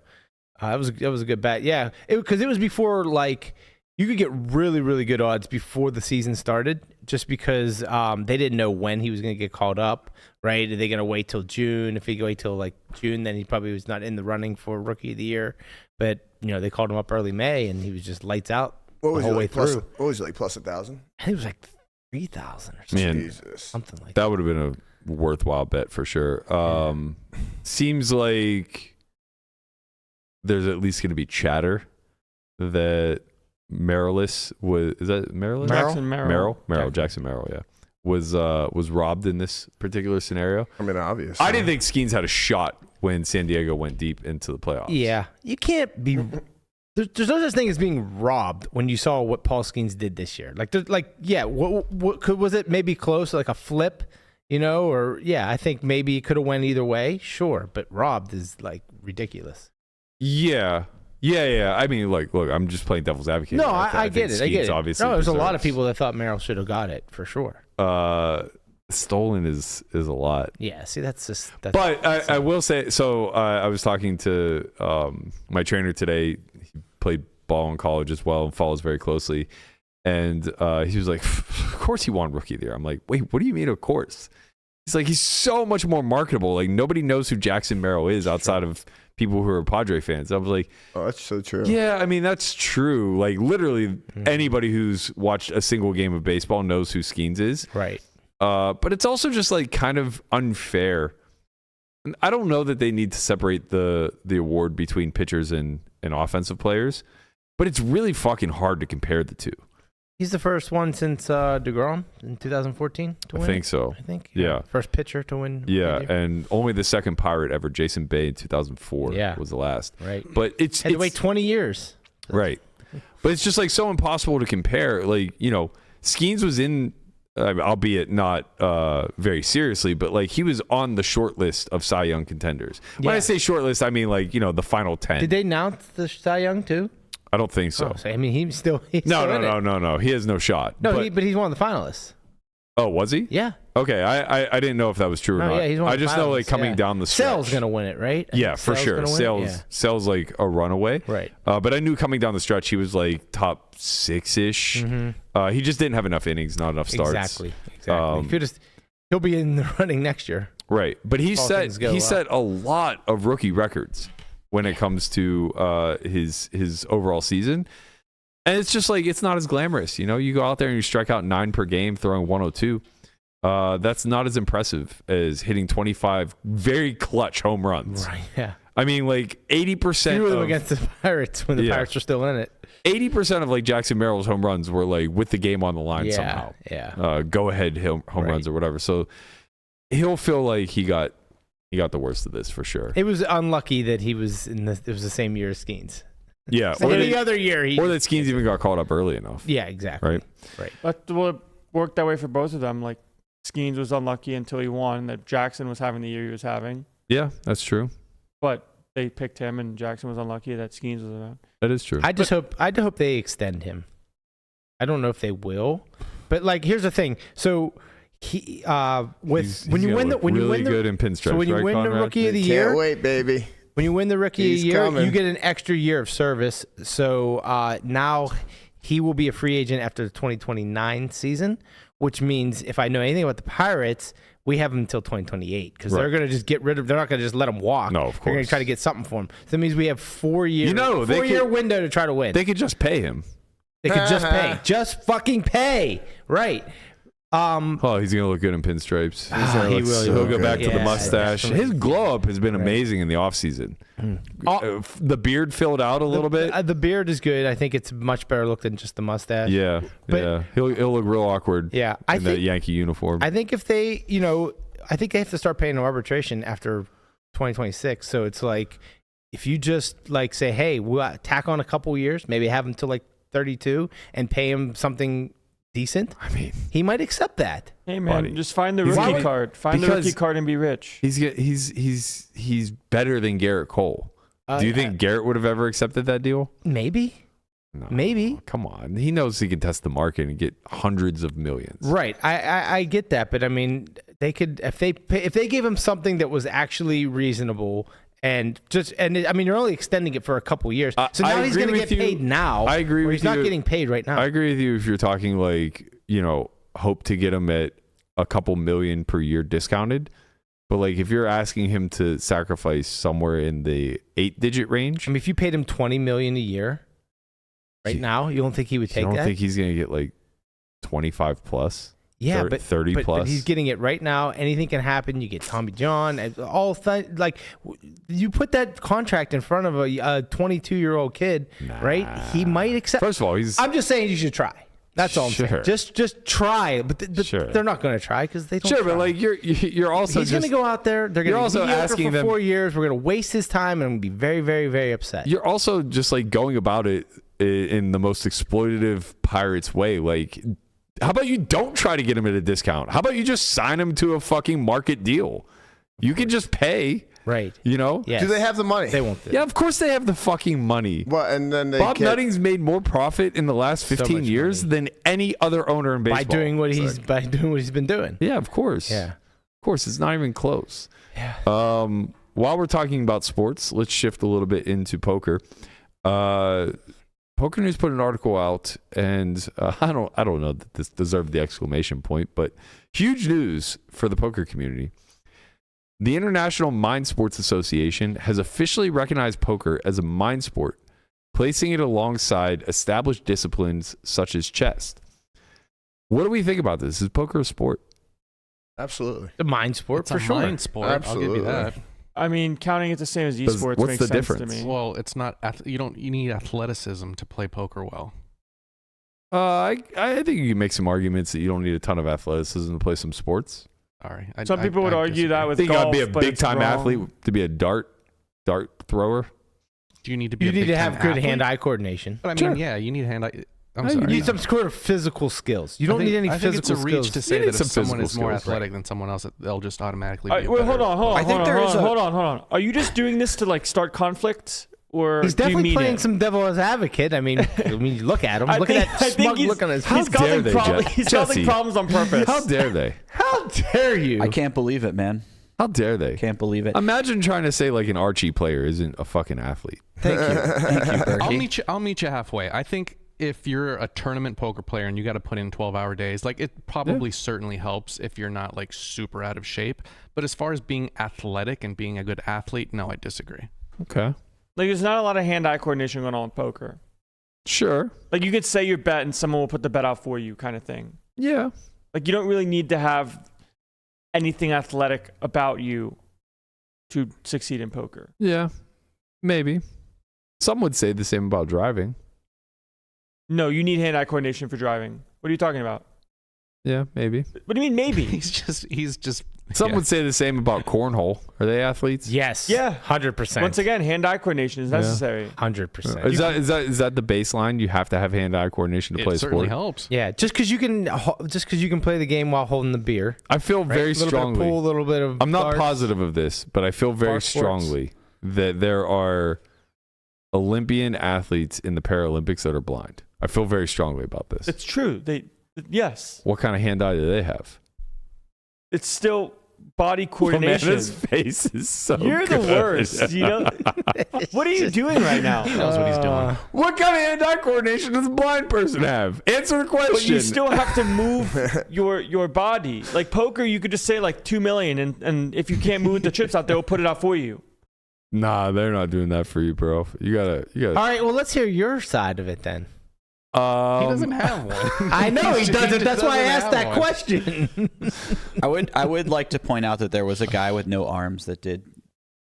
That was a good bet. Yeah, because it was before, like, you could get really, really good odds before the season started, just because they didn't know when he was going to get called up, right? Are they going to wait till June? If he wait till like June, then he probably was not in the running for Rookie of the Year. But they called him up early May, and he was just lights out the whole way through. What was it, like plus 1,000? I think it was like 3,000 or something. Jesus. Something like that would have been a worthwhile bet for sure. Seems like there's at least going to be chatter that Merrillis is that Merrillis? Jackson Merrill. Jackson Merrill, yeah. Was robbed in this particular scenario. I mean, obvious. I didn't think Skenes had a shot when San Diego went deep into the playoffs. Yeah, you can't be. There's no such thing as being robbed when you saw what Paul Skenes did this year. Was it maybe close, like a flip, or I think maybe it could have went either way, sure, but robbed is like ridiculous. Yeah. I mean, look, I'm just playing devil's advocate. No, I get it. Obviously, there's a lot of people that thought Merrill should have got it for sure. Stolen is a lot. Yeah, see, that's but I will say, so I was talking to my trainer today. He played ball in college as well and follows very closely. And he was like, of course he won Rookie of the Year. I'm like, wait, what do you mean, of course? He's like, he's so much more marketable. Like, nobody knows who Jackson Merrill is outside of people who are Padre fans. I was like, oh, that's so true. Yeah, I mean, that's true. Like, literally anybody who's watched a single game of baseball knows who Skenes is. Right. But it's also just like kind of unfair. And I don't know that they need to separate the award between pitchers and offensive players, but it's really fucking hard to compare the two. He's the first one since DeGrom in 2014 to win. I think so. I think. Yeah. First pitcher to win. Yeah, and only the second Pirate ever, Jason Bay in 2004, was the last. Right. But it's had to wait 20 years. Right. But it's just like so impossible to compare. Like, you know, Skenes was in, albeit not very seriously, but like he was on the short list of Cy Young contenders. When I say short list, I mean like, you know, the final 10. Did they announce the Cy Young too? I don't think so. Oh, so I mean, he's still No. He has no shot. No, but he's one of the finalists. Oh, was he? Yeah. Okay, I didn't know if that was true or not. Yeah, he's one of I just the know like coming down the stretch. Sale's gonna win it, right? Yeah, for sure. Sale's like a runaway. Right. But I knew coming down the stretch he was like top 6-ish. He just didn't have enough innings, not enough starts. Exactly. He'll be in the running next year. Right. But he set a lot of rookie records when it comes to his overall season. And it's just like, it's not as glamorous. You know, you go out there and you strike out 9 per game, throwing 102. That's not as impressive as hitting 25 very clutch home runs. Right, yeah. I mean, like 80% of them against the Pirates when the Pirates are still in it. 80% of like Jackson Merrill's home runs were like with the game on the line somehow. Yeah. Go ahead home runs or whatever. So he'll feel like he got the worst of this for sure. It was unlucky that he was it was the same year as Skenes. Yeah, or any other year. Or that Skenes even got called up early enough. Yeah, exactly. Right. But it worked that way for both of them. Like Skenes was unlucky until he won. That Jackson was having the year he was having. Yeah, that's true. But they picked him, and Jackson was unlucky that Skenes was around. That is true. I hope they extend him. I don't know if they will, but like here's the thing. So he when you win the good in pinstripes. So when you win the Rookie of the Year, can't wait, baby. When you win the Rookie of the Year, you get an extra year of service. So now he will be a free agent after the 2029 season, which means if I know anything about the Pirates, we have him until 2028 because they're going to just get rid of. They're not going to just let him walk. No, of course. They're going to try to get something for him. So that means we have 4 years. You know, four-year window to try to win. They could just pay him. They could just pay. Just fucking pay. Right. He's gonna look good in pinstripes. He will. He'll go back to the Yeah, mustache. definitely. His glow up has been amazing in the offseason. The beard filled out a little bit. The beard is good. I think it's much better look than just the mustache. Yeah, But- He'll look real awkward. Yeah, in that Yankee uniform. I think if they, I think they have to start paying him arbitration after 2026. So it's like, if you just like say, hey, we'll tack on a couple years, maybe have him till like 32 and pay him something decent. I mean, he might accept that. Hey man, Buddy. just find the rookie card. Find the rookie card and be rich. He's better than Garrett Cole. Do you think Garrett would have ever accepted that deal? Maybe. No, Maybe. Come on. He knows he can test the market and get hundreds of millions. Right. I get that, but I mean, they could if they gave him something that was actually reasonable and I mean, you're only extending it for a couple years. So now he's going to get paid now. I agree with you. He's not getting paid right now. I agree with you if you're talking like, hope to get him at a couple million per year discounted. But like if you're asking him to sacrifice somewhere in the 8-digit range. I mean, if you paid him $20 million a year right now, you don't think he would take that? I don't think he's going to get like 25 plus. Yeah, 30 plus. But he's getting it right now. Anything can happen. You get Tommy John. Like you put that contract in front of a 22-year-old kid, right? He might accept. First of all, I'm just saying you should try. That's all I'm saying. Just try. But they're not going to try because they don't. Sure, try. but like you're also he's going to go out there. They're going to also asking for 4 years. We're going to waste his time, and I'm going to be very, very, very upset. You're also just like going about it in the most exploitative Pirates way. Like, how about you don't try to get him at a discount? How about you just sign him to a fucking market deal? You can just pay. Right. Yes. Do they have the money? They won't. Yeah, of course they have the fucking money. Well, and then Bob Nutting's made more profit in the last 15 years than any other owner in baseball. By doing what he's been doing. Yeah, of course. Yeah. Of course, it's not even close. Yeah. While we're talking about sports, let's shift a little bit into poker. Poker News put an article out, and I don't know that this deserved the exclamation point, but huge news for the poker community. The International Mind Sports Association has officially recognized poker as a mind sport, placing it alongside established disciplines such as chess. What do we think about this? Is poker a sport? Absolutely. The mind sport, it's for a sure. mind sport. Absolutely. I'll give you that. I mean, counting it the same as esports what's makes the sense difference? to me. Well, it's not. You need athleticism to play poker well. I think you can make some arguments that you don't need a ton of athleticism to play some sports. Sorry. Some people would argue that with golf. You got to be a big time wrong. athlete to be a dart thrower. Do you need to be? You a need to big-time have good athlete? hand-eye coordination. But I mean, Sure. yeah, you need hand-eye. I'm You sorry. need some sort of physical skills. You don't need any I think physical it's a reach skills. to say need that some if someone physical is more skills, athletic than someone else, they'll just automatically be. Wait, hold on. I Hold on. Are you just doing this to like start conflict, or He's do you definitely mean playing it? some devil's advocate. I mean, look at him. Look at that smug look on his He's face. dare causing they, problems. He's causing Jesse? problems on purpose. How dare they? How dare you? I can't believe it, man. How dare they? Can't believe it. Imagine trying to say like an Archie player isn't a fucking athlete. Thank you, Berkey. I'll meet you halfway. I think if you're a tournament poker player and you got to put in 12-hour days, like it probably certainly helps if you're not like super out of shape. But as far as being athletic and being a good athlete, no, I disagree. Okay. Like, there's not a lot of hand-eye coordination going on with poker. Sure. Like, you could say your bet and someone will put the bet out for you, kind of thing. Yeah. Like, you don't really need to have anything athletic about you to succeed in poker. Yeah. Maybe. Some would say the same about driving. No, you need hand-eye coordination for driving. What are you talking about? Yeah, maybe. What do you mean maybe? He's just. Some yeah. would say the same about cornhole. Are they athletes? Yes. Yeah. 100%. Once again, hand-eye coordination is necessary. 100%. Is that the baseline? You have to have hand-eye coordination to play It a certainly sport. helps. Yeah, just because you can play the game while holding the beer. I feel very A little strongly. bit of pool, a little bit of. I'm not darts. positive of this, but I feel very Bar sports. strongly that there are Olympian athletes in the Paralympics that are blind. I feel very strongly about this. It's true. Yes. What kind of hand-eye do they have? It's still body coordination. Oh, man, his face is so You're the good. worst. You know? What are you doing right now? That was what he's doing. What kind of hand-eye coordination does a blind person have? Answer the question. But you still have to move your body. Like poker, you could just say like 2 million, and if you can't move the chips out, they'll put it out for you. Nah, they're not doing that for you, bro. You gotta. All right, well, let's hear your side of it then. He doesn't have one. I know he doesn't. just That's why I doesn't asked have that one. question. I would like to point out that there was a guy with no arms that did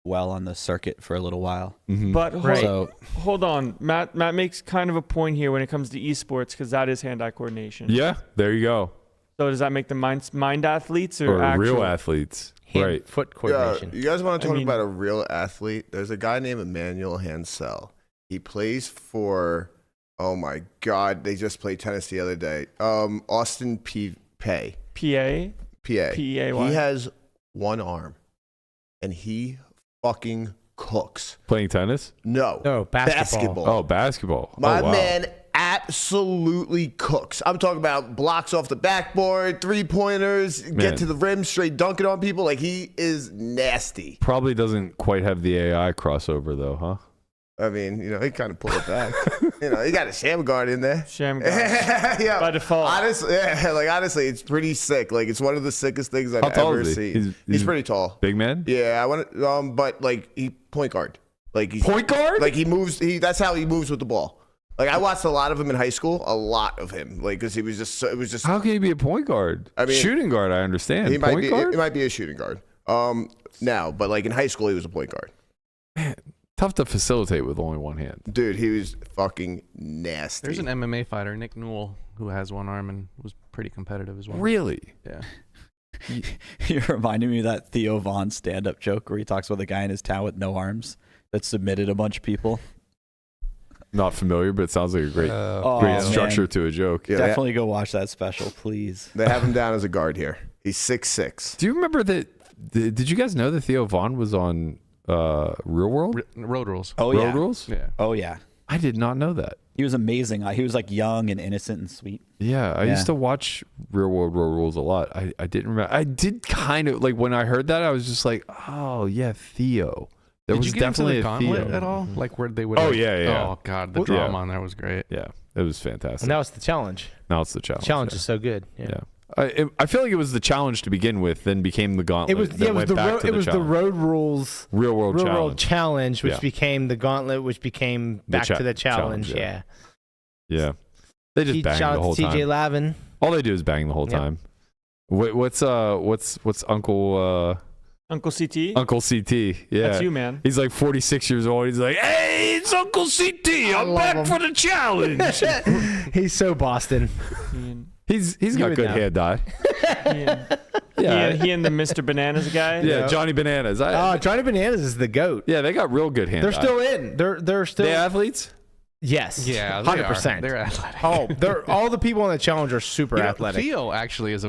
well on the circuit for a little while. Mhm. But So hold on. Matt makes kind of a point here when it comes to esports because that is hand-eye coordination. Yeah, there you go. So does that make them mind athletes or Or actual? real athletes. Hand, Right. Foot coordination. You guys want to talk I mean- about a real athlete? There's a guy named Emmanuel Hansel. He plays for, oh my God, they just played tennis the other day. Austin Pay. PA? PA. PAY? He has one arm, and he fucking cooks. Playing tennis? No. No, basketball. Oh, basketball. My oh, wow. man absolutely cooks. I'm talking about blocks off the backboard, 3-pointers, Man. get to the rim, straight dunking on people. Like, he is nasty. Probably doesn't quite have the AI crossover, though, huh? I mean, he kind of pulled it back. He got a sham guard in there. Sham guard. Yeah. By default. Honestly, it's pretty sick. Like, it's one of the sickest things I've How tall ever is he? seen. He's pretty tall. Big man? Yeah, I want but like he point guard. Like he's Point guard? Like he moves. That's how he moves with the ball. Like I watched a lot of him in high school. A lot of him. Like because he was just. It was just. How can he be a point guard? I mean, shooting guard, I understand. He might Point be. guard? It might be a shooting guard. Now, but like in high school, he was a point guard. Man, tough to facilitate with only one hand. Dude, he was fucking nasty. There's an MMA fighter, Nick Newell, who has one arm and was pretty competitive as well. Really? Yeah. you're reminding me of that Theo Von stand-up joke where he talks about the guy in his town with no arms that submitted a bunch of people. Not familiar, but it sounds like a great, Oh, great man. structure to a joke. Yeah, Definitely go watch that special, please. They have him down as a guard here. He's 6'6". Do you remember that? Did you guys know that Theo Von was on Real World? Road Rules. Oh, Road yeah. Rules? Yeah. Oh, yeah. I did not know that. He was amazing. He was like young and innocent and sweet. Yeah, I used to watch Real World Road Rules a lot. I didn't remember. I did kind of like when I heard that. I was just like, oh yeah, Theo. There Did was you get definitely into the a Gauntlet Theo at all? Like where they would. Oh, like- yeah. Oh god, the Well, drama yeah. on there was great. Yeah, it was fantastic. And that was the challenge. Now it's the challenge. Challenge yeah. is so good. Yeah. I feel like it was the challenge to begin with, then became the gauntlet. It was then went back to it was the challenge. Road Rules Real World Real Challenge. World Challenge, which Yeah. became the Gauntlet, which became back to the challenge. challenge, Yeah. Yeah, they just bang Shout the out whole to TJ time. Lavin. All they do is bang the whole Yep. time. What's Uncle Uncle CT. Uncle CT. Yeah. That's you, man. He's like 46 years old. He's like, hey, it's Uncle CT. I'm back for the challenge. He's so Boston. He's got good hand eye. He and the Mr. Bananas guy. Yeah, Johnny Bananas. Johnny Bananas is the GOAT. Yeah, they got real good hand They're eye. still in. They're still. They athletes? Yes. Yeah, 100%. They're athletic. Oh, all the people on the challenge are super athletic. Theo actually is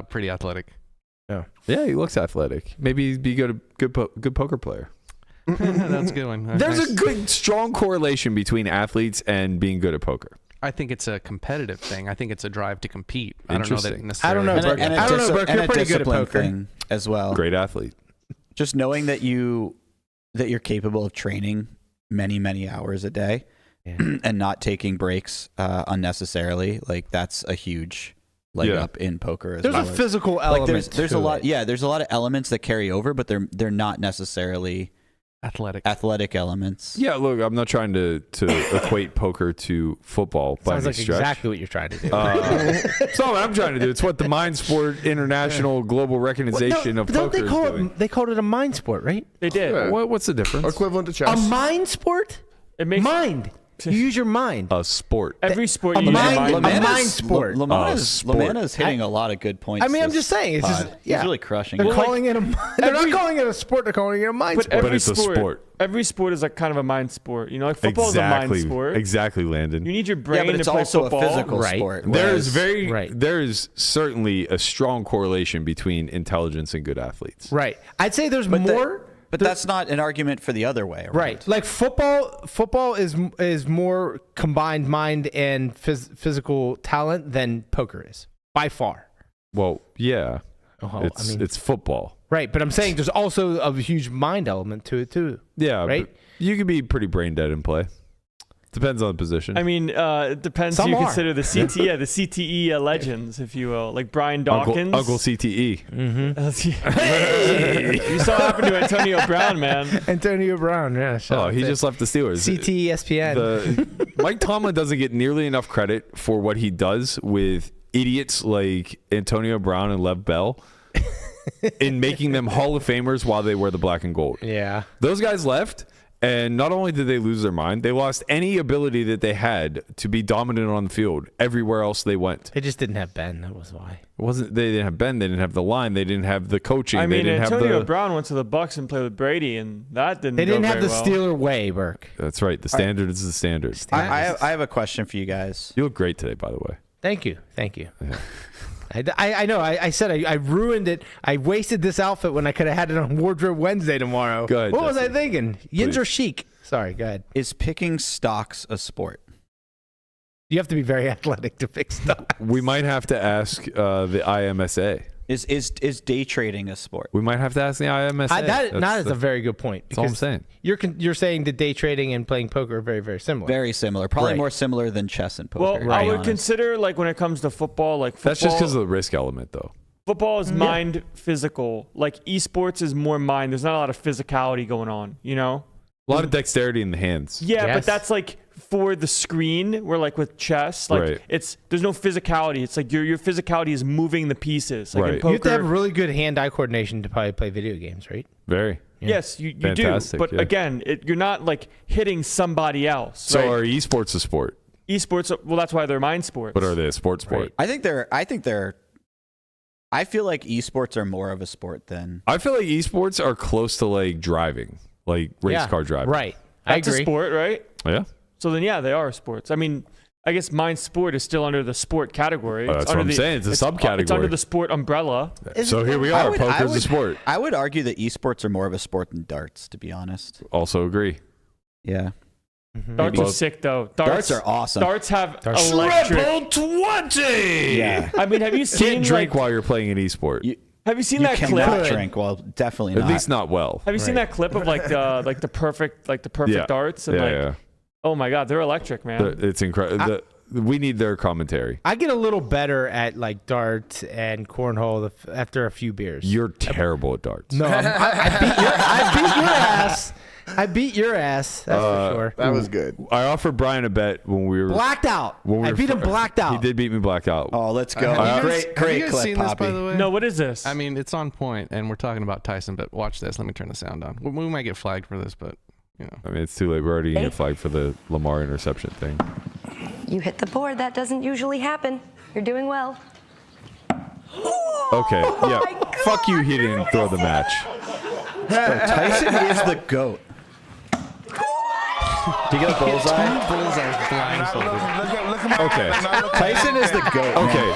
pretty athletic. Yeah, he looks athletic. Maybe he'd be good poker player. That's a good one. There's Nice. a good, strong correlation between athletes and being good at poker. I think it's a competitive thing. I think it's a drive to compete. I don't know that Interesting. necessarily. I don't know, And Burke. I don't know, Burke. and You're a pretty good at discipline poker. thing as well. Great athlete. Just knowing that you're capable of training many hours a day and not taking breaks unnecessarily, like that's a huge leg up in poker as There's well. a physical element. Like there's to a lot. it. Yeah, there's a lot of elements that carry over, but they're not necessarily athletic elements. Yeah, look, I'm not trying to equate poker to football by Sounds any like stretch. exactly what you're trying to do. It's not what I'm trying to do. It's what the Mind Sport International Global Recognition of don't Poker they call is doing. it? They called it a mind sport, right? They did. Yeah. What's the difference? Equivalent to A chess. mind sport? It makes Mind. You use your mind. A sport. every sport a you use your mind- mind. a mind sport. Lamanna's hitting a lot of good points. I mean, I'm this just saying. It's just pod. yeah. He's really crushing They're it. calling it a. They're not calling it a sport. They're calling it a mind sport. Every it's a sport. Every sport is like kind of a mind sport. You know, like football is a mind sport. Exactly, Landon. You need your Yeah, brain but to it's play also football. a physical Right. sport. There's whereas- there's certainly a strong correlation between intelligence and good athletes. Right. I'd say there's more. But that's not an argument for the other way around. Right. Like football is more combined mind and physical talent than poker is by far. Well, yeah. I mean, It's football. right, but I'm saying there's also a huge mind element to it too. Yeah, Right? but you can be pretty brain dead in play. Depends on the position. I mean, it depends Some who you are. consider the the CTE legends, if you will, like Brian Dawkins. Uncle CTE. You saw what happened to Antonio Brown, man. Antonio Brown, yeah. Oh, he just left the Steelers. CT ESPN. Mike Tomlin doesn't get nearly enough credit for what he does with idiots like Antonio Brown and Lev Bell in making them Hall of Famers while they wear the black and gold. Yeah. Those guys left, and not only did they lose their mind, they lost any ability that they had to be dominant on the field everywhere else they went. They just didn't have Ben. That was why. They didn't have Ben, they didn't have the line, they didn't have the coaching. I mean, they didn't Antonio have the, Brown went to the Bucks and played with Brady, and that didn't. They didn't go have the very well. Steeler way, Burke. That's right. The standard is the standard. I have a question for you guys. You look great today, by the way. Thank you. I know. I said I ruined it. I wasted this outfit when I could have had it on Wardrobe Wednesday tomorrow. Go ahead, What was I Jesse. thinking? Yins Please. are chic. Sorry, go ahead. Is picking stocks a sport? You have to be very athletic to pick stuff. We might have to ask the IMSA. Is day trading a sport? We might have to ask the IMSA. That is a very good point. That's all I'm because saying. You're saying that day trading and playing poker are very, very similar. Very similar. Probably Right. more similar than chess and poker. Well, to I be would honest. consider like when it comes to football, like football, That's just because of the risk element, though. football is mind physical. Like esports is more mind. There's not a lot of physicality going on. You know. A lot of dexterity in the hands. Yeah, Yes. but that's like for the screen. Where like with chess, like Right. there's no physicality. It's like your physicality is moving the pieces. Like in Right. poker, You have to have really good hand-eye coordination to probably play video games, right? Very. yes, you do. Fantastic, But yeah. again, you're not like hitting somebody else. So right? are esports a sport? Esports, well, that's why they're mind sports. But are they a sport? Right. I feel like esports are more of a sport than. I feel like esports are close to like driving, like race car driving. Right. I That's agree. a sport, right? Yeah. So then, yeah, they are sports. I mean, I guess mind sport is still under the sport category. That's what I'm saying. It's a subcategory. It's under the sport umbrella. So here we are. Poker's a sport. I would argue that esports are more of a sport than darts, to be honest. Also agree. Yeah. Darts are sick, though. Darts are awesome. Darts have electric. Triple 20! Yeah. I mean, have you seen Can't drink like, while you're playing an esport. have you seen You that cannot clip? drink. Well, definitely At not. least not well. Have you seen that clip of like the perfect Yeah. darts? And Yeah, like, yeah. oh my god, they're electric, man. It's incredible. We need their commentary. I get a little better at like darts and cornhole after a few beers. You're terrible at darts. No, I beat your ass I beat your ass. That's for sure. That was good. I offered Brian a bet when we were Blacked out. I beat him blacked out. He did beat me blacked out. Oh, let's go. Great Have you guys clip, seen Poppy. this, by the way? No, what is this? I mean, it's on point, and we're talking about Tyson, but watch this. Let me turn the sound on. We might get flagged for this, but, you know. I mean, it's too late. We're already getting flagged for the Lamar interception thing. You hit the board. That doesn't usually happen. You're doing well. Okay, yeah. Fuck you, he didn't throw the match. Tyson is the GOAT. Do you get a bullseye? Bullseye blindfolded. Okay. Tyson is the GOAT. Okay.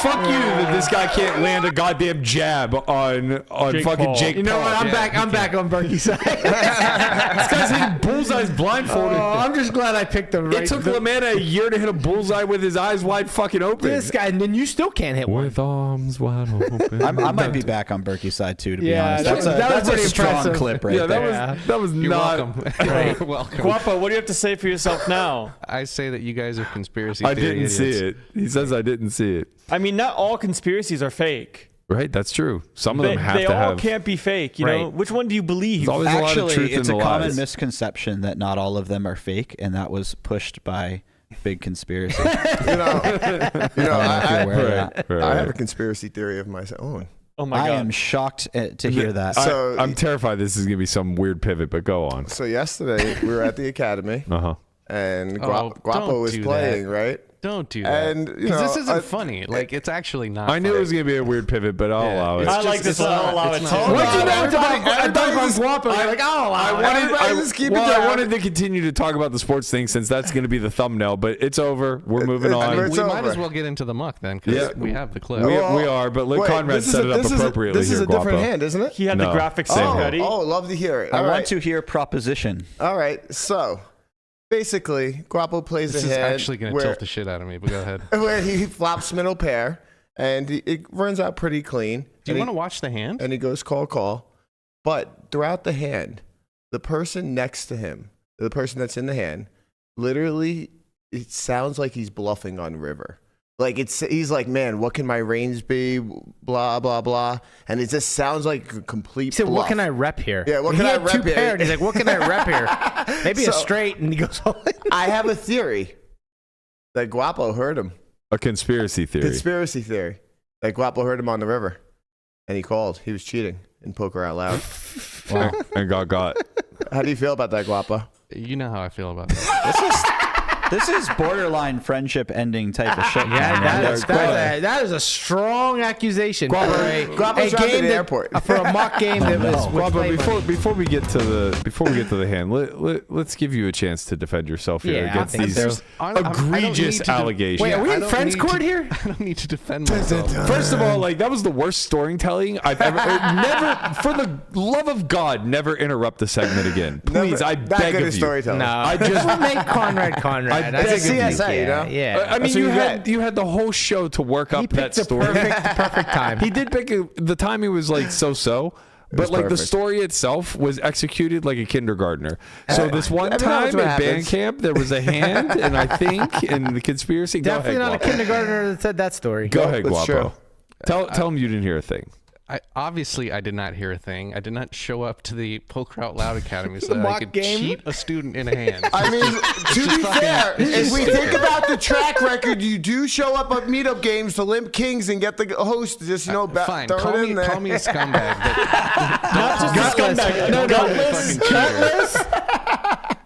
Fuck you that this guy can't land a goddamn jab on Jake fucking Paul. Jake You know Paul. what? I'm back on Berkey's side. This guy's hitting bullseyes blindfolded. Oh, I'm just glad I picked the right. It took Lamanna a year to hit a bullseye with his eyes wide fucking open. This guy, and then you still can't hit one. With arms wide open. I might be back on Berkey's side too, to be Yeah, honest. that That's was a strong impressive. clip right Yeah, there. that was You're not. welcome. You're welcome. Guapo, what do you have to say for yourself now? I say that you guys are conspiracy I theory didn't see idiots. it. He says I didn't see it. I mean, not all conspiracies are fake. Right, that's true. Some of They, them have they to all have. can't be fake. You know, Right. which one do you believe? There's always a lot of Actually, truth it's in a the common lies. misconception that not all of them are fake, and that was pushed by Big Conspiracy. You know, I don't know if you're aware of that. I have a conspiracy theory of my own. Oh my I god! am shocked to hear that. So- I'm terrified this is gonna be some weird pivot, but go on. So yesterday we were at the academy, and Oh, Guapo don't was do playing, that. right? Don't do that. And, you Because this know, isn't funny. Like, it's actually not I knew funny. it was gonna be a weird pivot, but I'll allow it. It's I just- like this. it's I'll not- allow it's it. not Hold funny. What do you know Everybody- about Guapo? You're like, oh, Everybody just keep it I down. wanted to continue to talk about the sports thing since that's going to be the thumbnail, but it's over. We're moving on. it's We might over. as well get into the muck then, because Yeah. we have the clip. We are, but let Wait, Conrad this is set a- it up this is a- appropriately This is here, a different Guapo. hand, isn't it? He had No. the graphics Oh, ready. love to hear it. I All want right. to hear proposition. All right, so basically, Guapo plays This a is hand actually going to where, tilt the shit out of me, but go ahead. where he flops middle pair, and it runs out pretty clean. Do you want to watch the hand? And he goes call. But throughout the hand, the person next to him, the person that's in the hand, literally, it sounds like he's bluffing on river. Like he's like, man, what can my range be? Blah blah blah, and it just sounds like a complete. He said, bluff. "What can I rep here?" Yeah, what he can I had rep two here? pair, and he's like, "What can I rep here?" Maybe a So- straight, and he goes, I have a theory that Guapo heard him. A conspiracy theory. Conspiracy theory. That Guapo heard him on the river, and he called. He was cheating in Poker Out Loud. Wow. And got. How do you feel about that, Guapo? You know how I feel about that. This is borderline friendship ending type of shit. "Yeah, Conrad. that is a strong accusation Guapo- for a Guapo's dropped at the airport. for a mock game that was Guapo, played by- before we get to the hand, let's give you a chance to defend yourself here Yeah, I against think these so. I don't egregious need to allegations. Wait, are we I in don't friends need court to- here? I don't need to defend myself. First of all, like that was the worst storytelling I've ever. Never, for the love of God, never interrupt the segment again, please. Never- I that beg good of at you. storytelling. No, I just- we'll make Conrad. I That's beg of you. CSI, you know? Yeah. I mean, That's what you you had the whole show to work he up that picked the story. perfect time. He did pick the timing was like so, but like the perfect. story itself was executed like a kindergartner. So this one I mean, that's time what at band happens. camp, there was a hand, and I think in the conspiracy. Definitely go ahead, not a Guapo. kindergartner that said that story. Go ahead, That's Guapo. true. Tell him you didn't hear a thing. Obviously, I did not hear a thing. I did not show up to the Poker Out Loud Academy so that I mock could game? cheat a student in a hand. I mean, to be fair, if we think about the track record, you do show up at meetup games to Limp Kings and get the host to just, Fine, throw call it in there. me a scumbag. But Not just a scumbag. No, gutless, Gutless,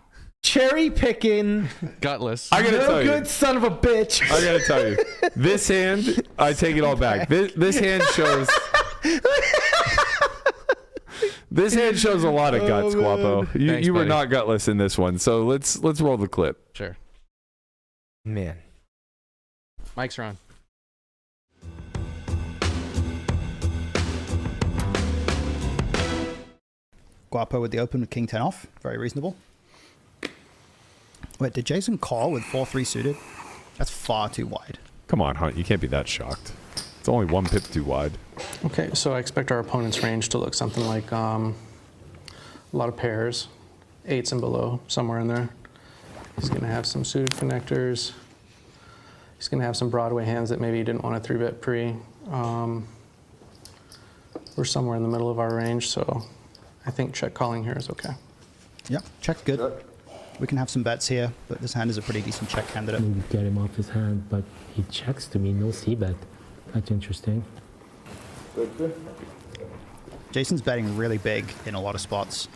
cherry picking, gutless. I gotta no tell you. good son of a bitch. I gotta tell you, this hand, I take it all back. This hand shows. This hand shows a lot of guts, Guapo. Thanks, You were buddy. not gutless in this one, so let's roll the clip. Sure. Man, Mike's on. Guapo with the open with king 10 off. Very reasonable. Wait, did Jason call with 4-3 suited? That's far too wide. Come on, Hunt. You can't be that shocked. It's only one pip too wide. Okay, so I expect our opponent's range to look something like a lot of pairs, 8s and below, somewhere in there. He's going to have some suited connectors. He's going to have some Broadway hands that maybe he didn't want to 3-bet pre. We're somewhere in the middle of our range, so I think check calling here is okay. Yeah, check's good. We can have some bets here, but this hand is a pretty decent check candidate. Maybe get him off his hand, but he checks to me, no c-bet. That's interesting. Jason's betting really big in a lot of spots.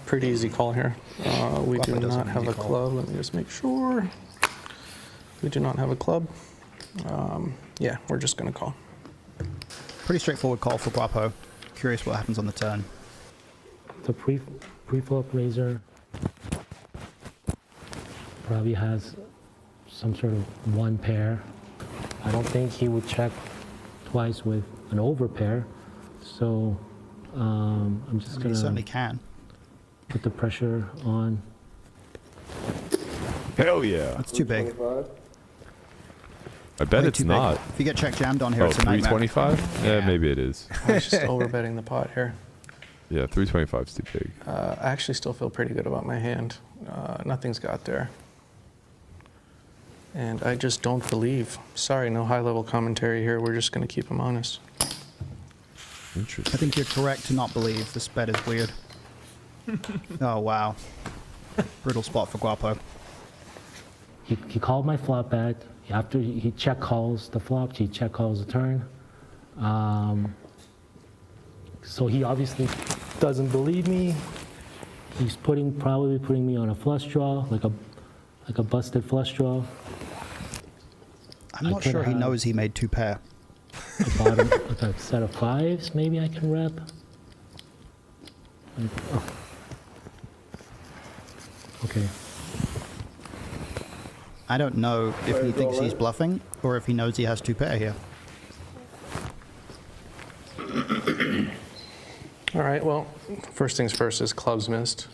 Pretty easy call here. We Guapo do does not an have easy a call. club. Let me just make sure. We do not have a club. Yeah, we're just going to call. Pretty straightforward call for Guapo. Curious what happens on the turn. The pre-flop raiser probably has some sort of one pair. I don't think he would check twice with an over pair. So I'm just He certainly gonna can. put the pressure on. Hell yeah. That's too big. I bet Way it's too big. not. If you get check jammed on here, Oh, it's a nightmare. 325? Yeah, maybe it is. I was just overbetting the pot here. Yeah, 325 is too big. I actually still feel pretty good about my hand. Nothing's got there. And I just don't believe. Sorry, no high-level commentary here. We're just going to keep him honest. Interesting. I think you're correct to not believe. This bet is weird. Oh, wow. Brutal spot for Guapo. He called my flop bet. After he check calls the flop, he check calls the turn. So he obviously doesn't believe me. He's probably putting me on a flush draw, like a busted flush draw. I'm not sure he knows he made two pair. A bottom, like a set of fives, maybe I can rep. Oh. Okay. I don't know if he thinks he's bluffing or if he knows he has two pair here. All right, well, first things first is clubs missed.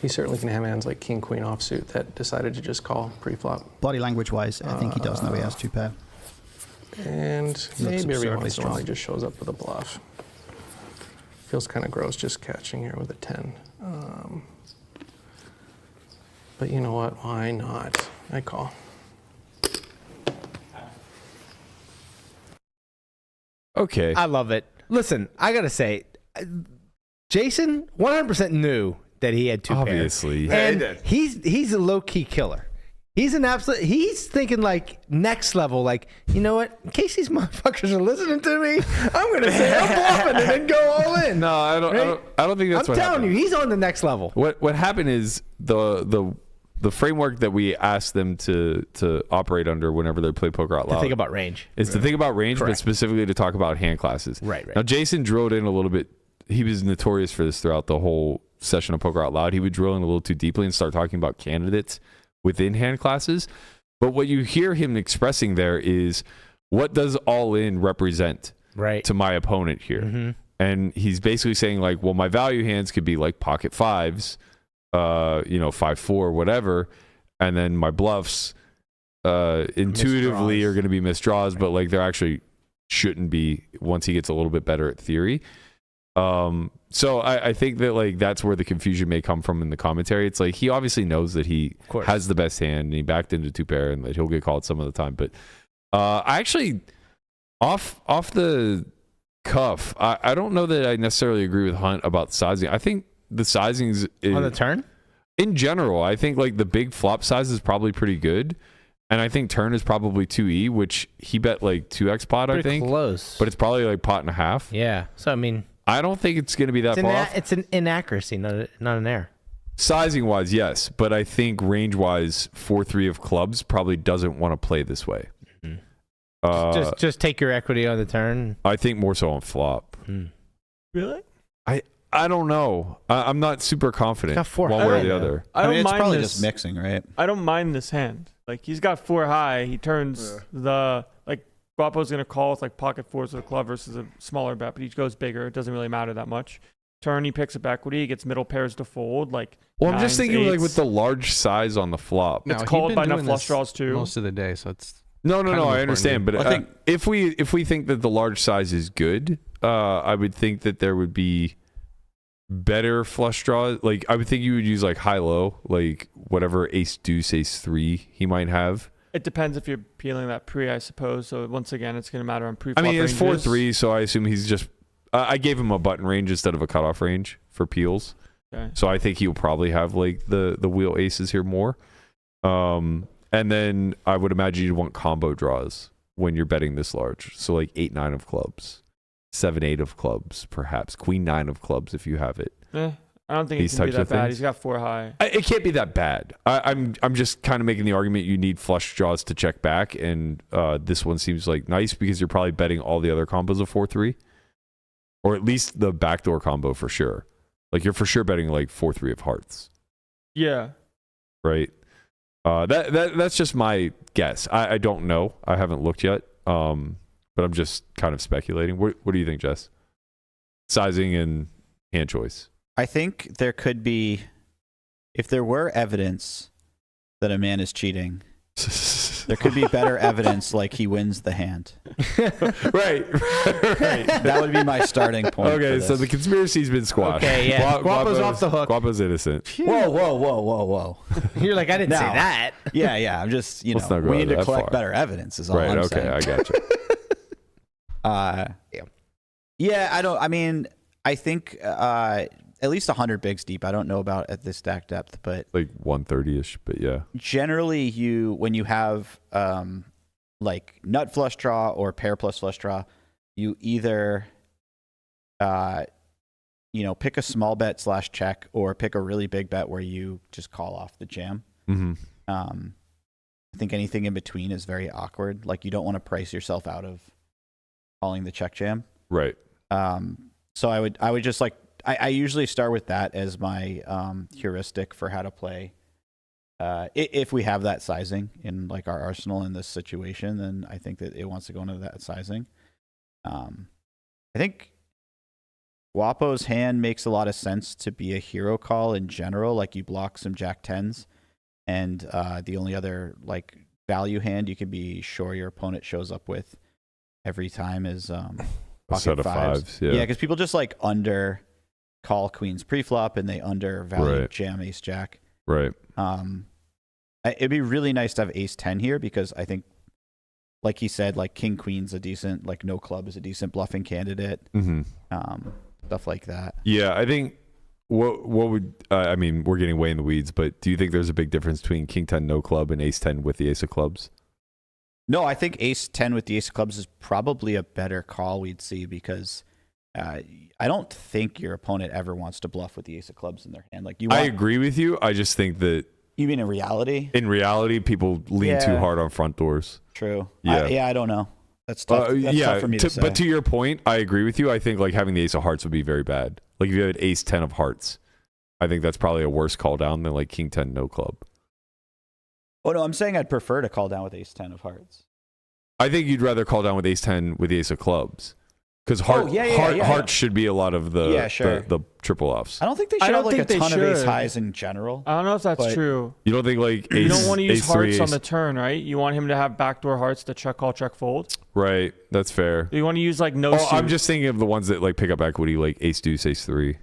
He certainly can have hands like king, queen offsuit that decided to just call pre-flop. Body language-wise, I think he does know he has two pair. And maybe every absurdly once in a while he strong. just shows up with a bluff. Feels kind of gross just catching here with a 10. But you know what? Why not? I call. Okay. I love it. Listen, I gotta say, Jason 100% knew that he had two Obviously. pairs. Yeah, And he's a low-key killer. He's an absolute. He's thinking like next level. Like, you know what? In case these motherfuckers are listening to me, I'm gonna say I'm bluffing and then go all in. No, I don't think that's I'm what telling happened. you, he's on the next level. What happened is the framework that we asked them to operate under whenever they play poker out loud. To think about range. Is to think about range, Correct. but specifically to talk about hand classes. Right. Now, Jason drilled in a little bit. He was notorious for this throughout the whole session of Poker Out Loud. He would drill in a little too deeply and start talking about candidates within hand classes. But what you hear him expressing there is, what does all in represent to my opponent here? Mm-hmm. And he's basically saying like, well, my value hands could be like pocket fives, 5-4, whatever. And then my bluffs intuitively are going to be misdraws, but like they're actually shouldn't be once he gets a little bit better at theory. So I think that like that's where the confusion may come from in the commentary. It's like he obviously knows that he has the best hand and he backed into two pair and that he'll get called some of the time. But I actually off the cuff, I don't know that I necessarily agree with Hunt about sizing. I think the sizings On the turn? in general, I think like the big flop size is probably pretty good. And I think turn is probably 2E, which he bet like 2x pot, I Pretty think. close. But it's probably like pot and a half. Yeah. So I mean, I don't think it's going to be that far off. it's an inaccuracy, not an error. Sizing wise, yes. But I think range wise, 4-3 of clubs probably doesn't want to play this way. Just take your equity on the turn. I think more so on flop. Really? I don't know. I'm not super confident Got four one high, way or the though. other. I don't mean, it's mind probably this. just mixing, right? I don't mind this hand. Like he's got 4 high. He turns like Guapo's gonna call with like pocket fours with a club versus a smaller bet, but he goes bigger. It doesn't really matter that much. Turn, he picks up equity. He gets middle pairs to fold. Like Well, I'm just nines, thinking like eights. with the large size on the flop. It's called by enough flush draws too. most of the day, so it's No, kind of I important understand. to- But I think- if we think that the large size is good, I would think that there would be better flush draws. Like I would think you would use like high low, like whatever ace deuce, ace 3 he might have. It depends if you're peeling that pre, I suppose. So once again, it's going to matter on pre. I mean, it's 4-3, so I assume he's just. I gave him a button range instead of a cutoff range for peels. Okay. So I think he'll probably have like the wheel aces here more. And then I would imagine you'd want combo draws when you're betting this large. So like 8-9 of clubs, 7-8 of clubs, perhaps Queen 9 of clubs if you have it. I don't think it can be that bad. He's got 4 high. It can't be that bad. I'm just kind of making the argument you need flush draws to check back, and this one seems like nice because you're probably betting all the other combos of 4-3, or at least the backdoor combo for sure. Like you're for sure betting like 4-3 of hearts. Yeah. Right. That's just my guess. I don't know. I haven't looked yet. But I'm just kind of speculating. What do you think, Jess? Sizing and hand choice. I think there could be, if there were evidence that a man is cheating, there could be better evidence like he wins the hand. Right. That would be my starting point. Okay, so the conspiracy's been squashed. Okay, yeah. Guapo's off the hook. Guapo's innocent. Whoa. You're like, I didn't say that. Yeah. I'm just, Let's not go we need to that collect far. better evidence is all Right, I'm okay, saying. I got you. I think at least 100 bigs deep. I don't know about at this stack depth, but like 130-ish, but yeah. Generally, when you have like nut flush draw or pair plus flush draw, you either pick a small bet / check, or pick a really big bet where you just call off the jam. Mm-hmm. I think anything in between is very awkward. Like you don't want to price yourself out of calling the check jam. Right. So I would just like, I usually start with that as my heuristic for how to play. If we have that sizing in like our arsenal in this situation, then I think that it wants to go into that sizing. I think Guapo's hand makes a lot of sense to be a hero call in general. Like you block some Jack 10s, and the only other like value hand you can be sure your opponent shows up with every time is pocket set of fives. Yeah, because people just like under call queens preflop and they undervalue Right. jam ace jack. Right. It'd be really nice to have ace 10 here because I think, like he said, like king queen's a decent, like no club is a decent bluffing candidate. Mm-hmm. Stuff like that. Yeah, I think what would I mean, we're getting way in the weeds, but do you think there's a big difference between king 10 no club and ace 10 with the ace of clubs? No, I think ace 10 with the ace of clubs is probably a better call we'd see because I don't think your opponent ever wants to bluff with the ace of clubs in their hand. Like I agree with you. I just think that you mean in reality? In reality, people lean too hard on front doors. True. Yeah. I don't know. That's tough. That's tough for me to say. But to your point, I agree with you. I think like having the ace of hearts would be very bad. Like if you had ace 10 of hearts, I think that's probably a worse call down than like king 10 no club. Oh no, I'm saying I'd prefer to call down with ace 10 of hearts. I think you'd rather call down with ace 10 with the ace of clubs. Because hearts should be a lot of the the triple offs. I don't think they should have like a ton of ace highs in general. I don't know if that's true. You don't think like ace, you don't want to use hearts ace, on the turn, right? You want him to have backdoor hearts to check call, check fold. Right, that's fair. You want to use like no. I'm just thinking of the ones that like pick up equity, like ace deuce, ace 3.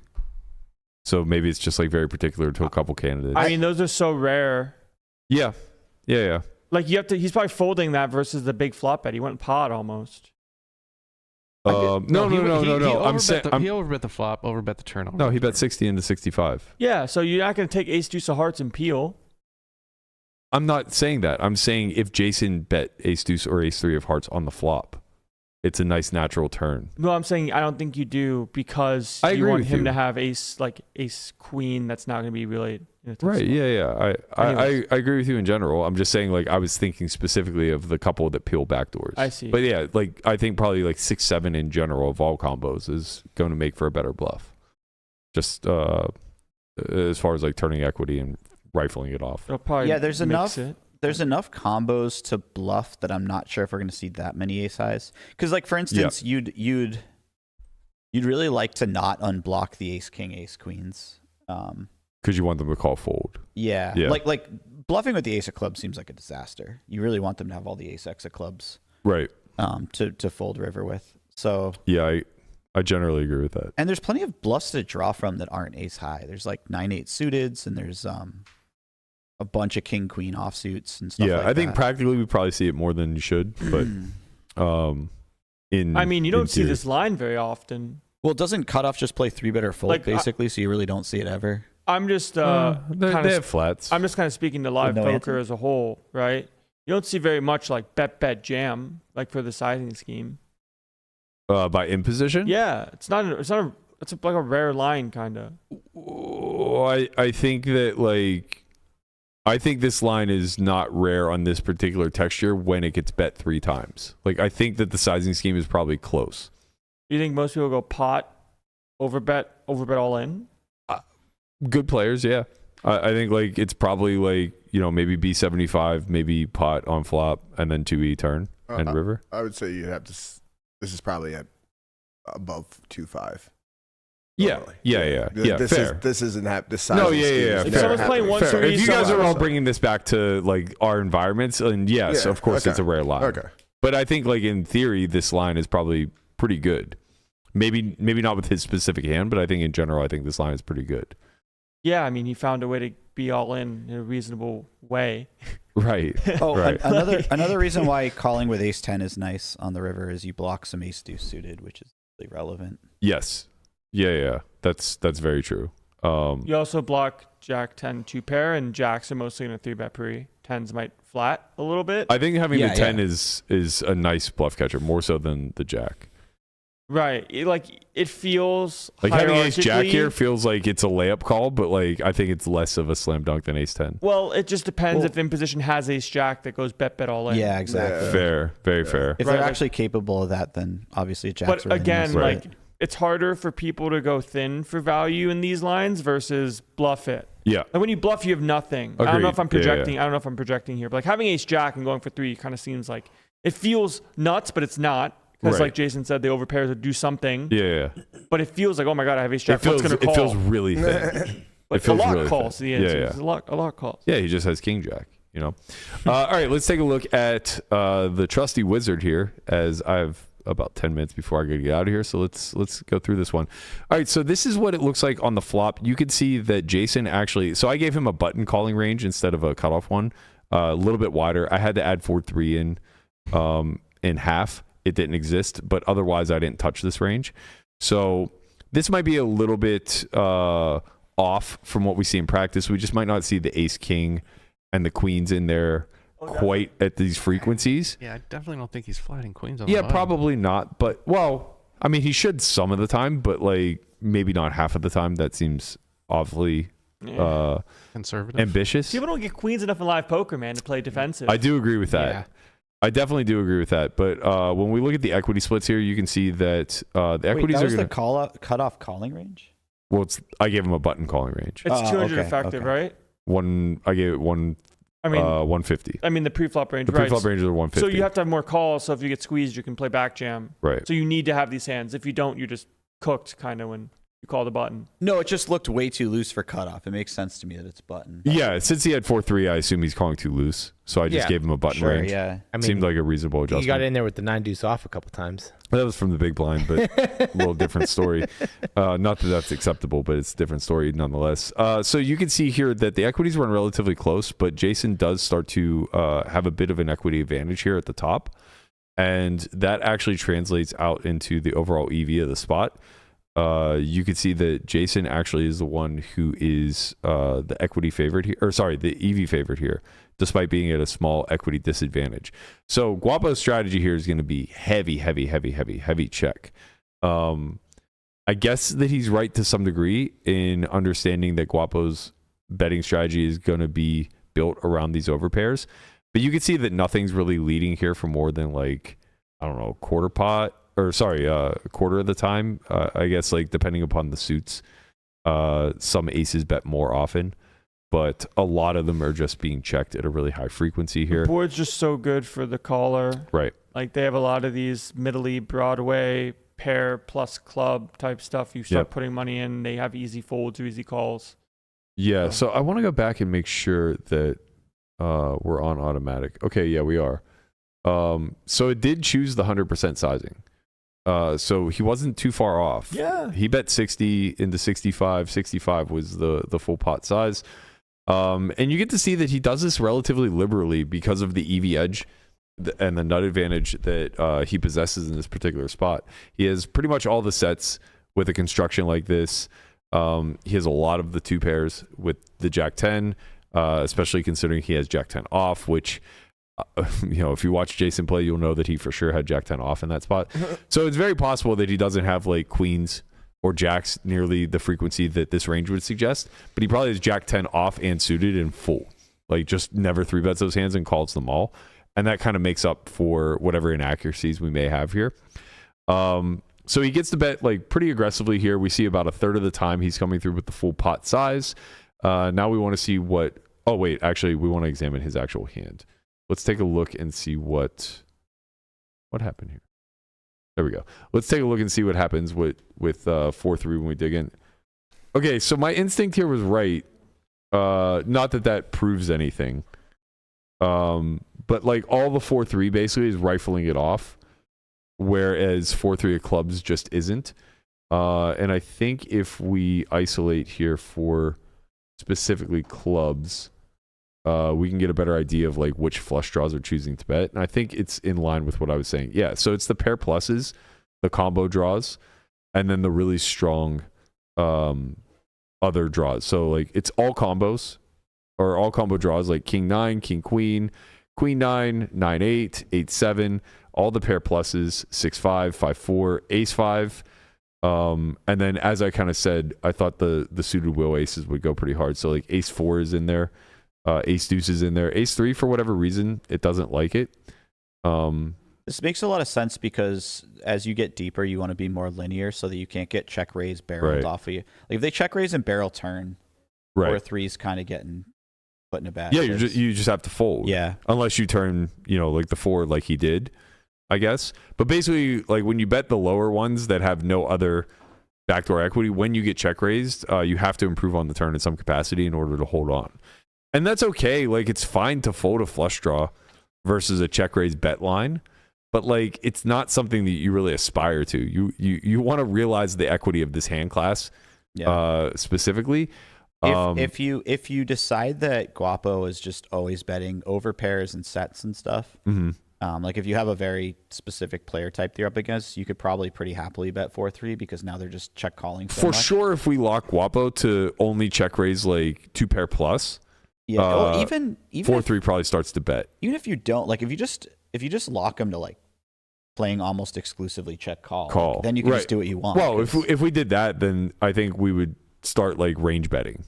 So maybe it's just like very particular to a couple candidates. I mean, those are so rare. Yeah. Like you have to. He's probably folding that versus the big flop bet. He went pot almost. No. I'm saying he overbet the flop, overbet the turn. No, he bet 60 into 65. Yeah, so you're not going to take ace deuce of hearts and peel. I'm not saying that. I'm saying if Jason bet ace deuce or ace 3 of hearts on the flop, it's a nice natural turn. No, I'm saying I don't think you do because you want him to have ace queen. That's not going to be really right. Yeah. I agree with you in general. I'm just saying like I was thinking specifically of the couple that peel backdoors. I see. But yeah, like I think probably like 6-7 in general of all combos is going to make for a better bluff. Just as far as like turning equity and rifling it off. There's enough combos to bluff that I'm not sure if we're going to see that many ace highs. Because like for instance, you'd really like to not unblock the ace king ace queens. Because you want them to call fold. Yeah. Like bluffing with the ace of clubs seems like a disaster. You really want them to have all the ace x of clubs. Right. To fold river with. So yeah, I generally agree with that. And there's plenty of bluffs to draw from that aren't ace high. There's like 9-8 suiteds and there's a bunch of king queen offsuits and stuff like that. I think practically we probably see it more than you should, but I mean, you don't see this line very often. Well, doesn't cutoff just play 3-bet or fold, Like, basically, so you really don't see it ever? I'm just they have flats. I'm just kind of speaking to live no poker answer? as a whole, right? You don't see very much like bet jam like for the sizing scheme. By imposition? Yeah, it's like a rare line kind of. I think that I think this line is not rare on this particular texture when it gets bet 3 times. Like, I think that the sizing scheme is probably close. You think most people go pot, overbet all in? Good players, yeah. I think like it's probably like, you know, maybe B75, maybe pot on flop, and then 2E turn and river. I would say you'd have to. This is probably at above 2-5. Yeah. This fair. This isn't the size. No, of the scheme yeah. is If never someone's playing happening. 1-2E, If you guys are all so- bringing this back to like our environments, and yes, Yeah, of course, okay. it's a rare line. Okay. But I think like in theory, this line is probably pretty good. Maybe not with his specific hand, but I think in general, I think this line is pretty good. Yeah, I mean, he found a way to be all in a reasonable way. Right. Oh, right. another reason why calling with ace-10 is nice on the river is you block some ace-deuce suited, which is really relevant. Yes. Yeah. That's very true. You also block jack-10 2-pair, and jacks are mostly going to 3-bet pre. 10s might flat a little bit. I think having the 10 is a nice bluff catcher, more so than the jack. Right. It feels like having ace jack hierarchically- here feels like it's a layup call, but like I think it's less of a slam dunk than ace 10. Well, it just depends if in position has ace jack that goes bet all in. Yeah, exactly. Fair, very fair. If they're actually capable of that, then obviously jacks But are again, really like it's harder for people to go thin for value in these lines versus bluff it. Yeah. Like when you bluff, you have nothing. I don't Agreed. know if I'm Yeah, projecting. yeah. I don't know if I'm projecting here, but like having ace jack and going for 3 kind of seems like it feels nuts, but it's not. Because Right. like Jason said, the overpairs would do something. Yeah. But it feels like, oh my god, I have ace jack. It feels, What's gonna call? it feels really thin. But It feels a lot really calls thin. the answer. Yeah. A lot calls. Yeah, he just has king jack, you know. All right, let's take a look at the trusty wizard here, as I have about 10 minutes before I gotta get out of here. So let's go through this one. All right, so this is what it looks like on the flop. You can see that Jason actually, so I gave him a button calling range instead of a cutoff one, a little bit wider. I had to add 4-3 in half. It didn't exist, but otherwise I didn't touch this range. So this might be a little bit off from what we see in practice. We just might not see the ace king and the queens in there quite at these frequencies. Yeah, I definitely don't think he's flatting queens on the Yeah, button. probably not. But well, I mean, he should some of the time, but like maybe not half of the time. That seems awfully conservative, ambitious. People don't get queens enough in live poker, man, to play defensive. I do agree with that. Yeah. I definitely do agree with that. But when we look at the equity splits here, you can see that the equities that are was going the cutoff calling range? Well, I gave him a button calling range. It's 200 effective, right? I gave it one. I mean, 150. I mean the pre-flop range, The right? pre-flop ranges are 150. So you have to have more calls. So if you get squeezed, you can play back jam. Right. So you need to have these hands. If you don't, you're just cooked, kind of when you call the button. No, it just looked way too loose for cutoff. It makes sense to me that it's button. Yeah, since he had 4-3, I assume he's calling too loose. So I just Yeah. gave him a button Sure, range. yeah. I mean, seemed like a reasonable adjustment. He got in there with the 9 deuce off a couple times. That was from the big blind, but a little different story. Not that that's acceptable, but it's a different story nonetheless. So you can see here that the equities run relatively close, but Jason does start to have a bit of an equity advantage here at the top. And that actually translates out into the overall EV of the spot. You can see that Jason actually is the one who is the equity favorite here, or sorry, the EV favorite here, despite being at a small equity disadvantage. So Guapo's strategy here is going to be heavy check. I guess that he's right to some degree in understanding that Guapo's betting strategy is going to be built around these overpairs, but you can see that nothing's really leading here for more than like, I don't know, quarter pot. Or sorry, a quarter of the time, I guess, like depending upon the suits, some aces bet more often, but a lot of them are just being checked at a really high frequency here. The board's just so good for the caller. Right. Like they have a lot of these middle-y Broadway pair plus club type stuff. You start putting money in, they have easy folds or easy calls. Yeah, so I want to go back and make sure that we're on automatic. Okay, yeah, we are. So it did choose the 100% sizing. So he wasn't too far off. Yeah. He bet 60 into 65. 65 was the full pot size. And you get to see that he does this relatively liberally because of the EV edge and the nut advantage that he possesses in this particular spot. He has pretty much all the sets with a construction like this. He has a lot of the 2 pairs with the Jack 10, especially considering he has Jack 10 off, which, if you watch Jason play, you'll know that he for sure had Jack 10 off in that spot. So it's very possible that he doesn't have like queens or jacks nearly the frequency that this range would suggest, but he probably has Jack 10 off and suited in full. Like just never 3-bets those hands and calls them all. And that kind of makes up for whatever inaccuracies we may have here. So he gets to bet like pretty aggressively here. We see about a third of the time he's coming through with the full pot size. Now we want to see what... Oh, wait. Actually, we want to examine his actual hand. Let's take a look and see what happened here. There we go. Let's take a look and see what happens with 4-3 when we dig in. Okay, so my instinct here was right. Not that proves anything. But like all the 4-3 basically is rifling it off, whereas 4-3 of clubs just isn't. And I think if we isolate here for specifically clubs, we can get a better idea of like which flush draws are choosing to bet. And I think it's in line with what I was saying. Yeah, so it's the pair pluses, the combo draws, and then the really strong other draws. So like it's all combos or all combo draws like king 9, king queen, queen 9, 9 8, 8 7, all the pair pluses, 6 5, 5 4, ace 5. And then as I kind of said, I thought the suited wheel aces would go pretty hard. So like ace 4 is in there, ace deuce is in there, ace 3 for whatever reason it doesn't like it. This makes a lot of sense because as you get deeper, you want to be more linear so that you can't get check raise barreled off of you. Like if they check raise and barrel turn, 4-3's kind of getting put in a bad place. you just have to fold. Yeah. Unless you turn, like the 4 like he did, I guess. But basically, like when you bet the lower ones that have no other backdoor equity, when you get check raised, you have to improve on the turn in some capacity in order to hold on. And that's okay. Like it's fine to fold a flush draw versus a check raise bet line. But like it's not something that you really aspire to. You want to realize the equity of this hand class specifically. If you decide that Guapo is just always betting over pairs and sets and stuff, like if you have a very specific player type they're up against, you could probably pretty happily bet 4-3 because now they're just check calling. For sure, if we lock Guapo to only check raise like 2 pair plus, even 4-3 probably starts to bet. Even if you don't, like if you just lock him to like playing almost exclusively check call, like, then you can just do what you want. Well, if we did that, then I think we would start like range betting,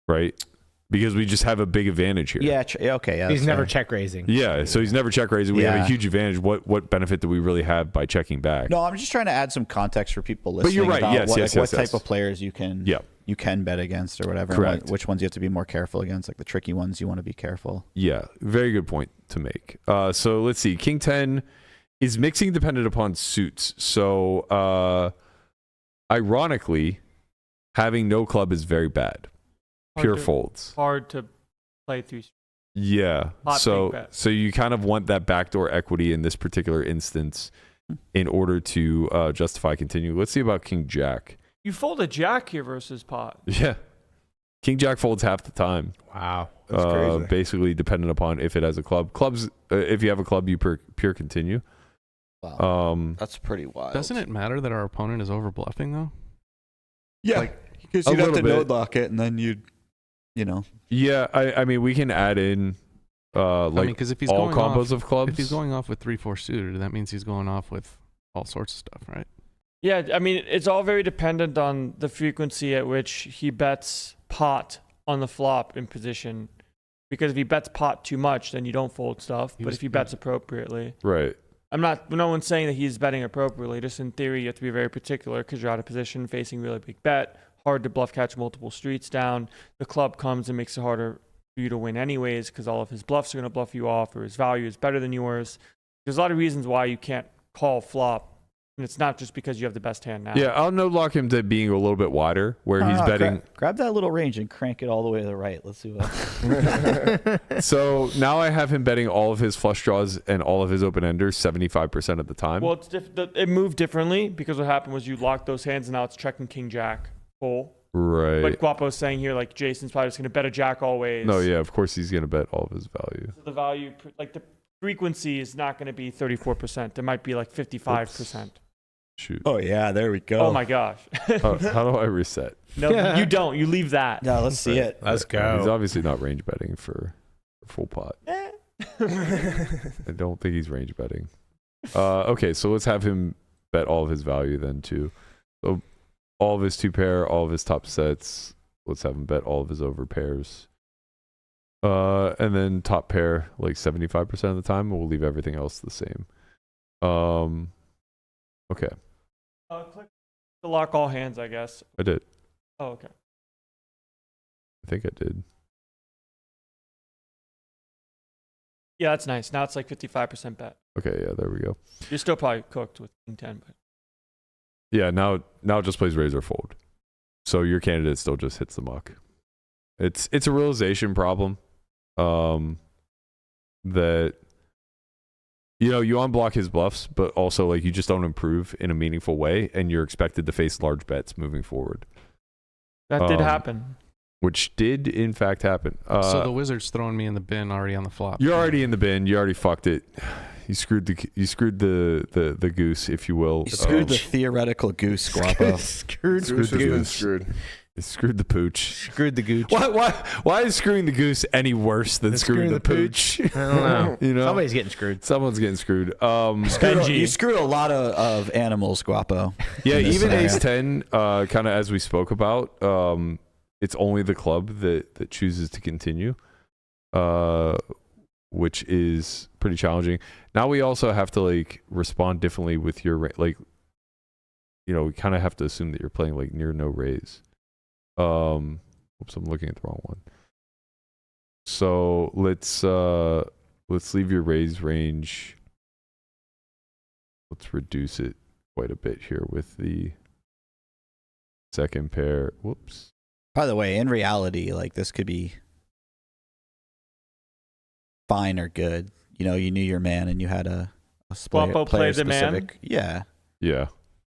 right? Because we just have a big advantage here. Yeah, okay. Yeah, he's never check raising. Yeah, so he's never check raising. We have a huge advantage. What benefit do we really have by checking back? No, I'm just trying to add some context for people listening. But you're right. About what type of players you can bet against or whatever. Correct. And which ones you have to be more careful against, like the tricky ones you want to be careful. Yeah, very good point to make. So let's see. King 10 is mixing dependent upon suits. So ironically, having no club is very bad. Pure folds. Hard to play through. Yeah. So you kind of want that backdoor equity in this particular instance in order to justify continue. Let's see about King Jack. You fold a jack here versus pot. Yeah. King Jack folds half the time. Wow. That's crazy. Basically dependent upon if it has a club. Clubs, if you have a club, you pure continue. Wow. That's pretty wild. Doesn't it matter that our opponent is over bluffing though? Yeah. Because you'd have to node lock it and then Yeah, I mean, we can add in because if he's all going combos off, of clubs. If he's going off with 3-4 suited, that means he's going off with all sorts of stuff, right? Yeah, I mean, it's all very dependent on the frequency at which he bets pot on the flop in position. Because if he bets pot too much, then you don't fold stuff. But if he bets appropriately. Right. No one's saying that he's betting appropriately. Just in theory, you have to be very particular because you're out of position, facing really big bet. Hard to bluff catch multiple streets down. The club comes and makes it harder for you to win anyways because all of his bluffs are going to bluff you off or his value is better than yours. There's a lot of reasons why you can't call flop. And it's not just because you have the best hand now. Yeah, I'll node lock him to being a little bit wider where he's betting. Grab that little range and crank it all the way to the right. Let's see what. So now I have him betting all of his flush draws and all of his open enders 75% of the time. Well, it moved differently because what happened was you locked those hands and now it's checking King Jack full. Right. But Guapo's saying here, like Jason's probably just going to bet a jack always. No, yeah, of course he's going to bet all of his value. So the value, like the frequency is not going to be 34%. It might be like 55%. Shoot. Oh yeah, there we go. Oh my gosh. How do I reset? No, you don't. You leave that. Yeah, let's see it. Let's go. He's obviously not range betting for full pot. I don't think he's range betting. Okay, so let's have him bet all of his value then too. So all of his 2-pair, all of his top sets. Let's have him bet all of his over pairs. And then top pair like 75% of the time, and we'll leave everything else the same. Okay. Click to lock all hands, I guess. I did. Oh, okay. I think I did. Yeah, that's nice. Now it's like 55% bet. Okay, yeah, there we go. You're still probably cooked with King 10, but Yeah, now it just plays raise or fold. So your candidate still just hits the muck. It's a realization problem. That you unblock his bluffs, but also like you just don't improve in a meaningful way, and you're expected to face large bets moving forward. that did happen. Which did in fact happen. So the wizard's throwing me in the bin already on the flop. You're already in the bin. You already fucked it. You screwed the goose, if you will. You screwed the theoretical goose, Guapo. Screwed Goose the has been goose. screwed. You screwed the pooch. Screwed the gooch. Why is screwing the goose any worse than screwing the pooch? I don't know. You know, Somebody's getting screwed. Someone's getting screwed. You screwed a lot of animals, Guapo. Yeah, in this even scenario. ace 10, kind of as we spoke about, it's only the club that chooses to continue, which is pretty challenging. Now we also have to like respond differently with your we kind of have to assume that you're playing like near no raise. Oops, I'm looking at the wrong one. So let's leave your raise range. Let's reduce it quite a bit here with the second pair. Whoops. By the way, in reality, like this could be fine or good. You knew your man and you had a Guapo player played the man? specific. Yeah. Yeah.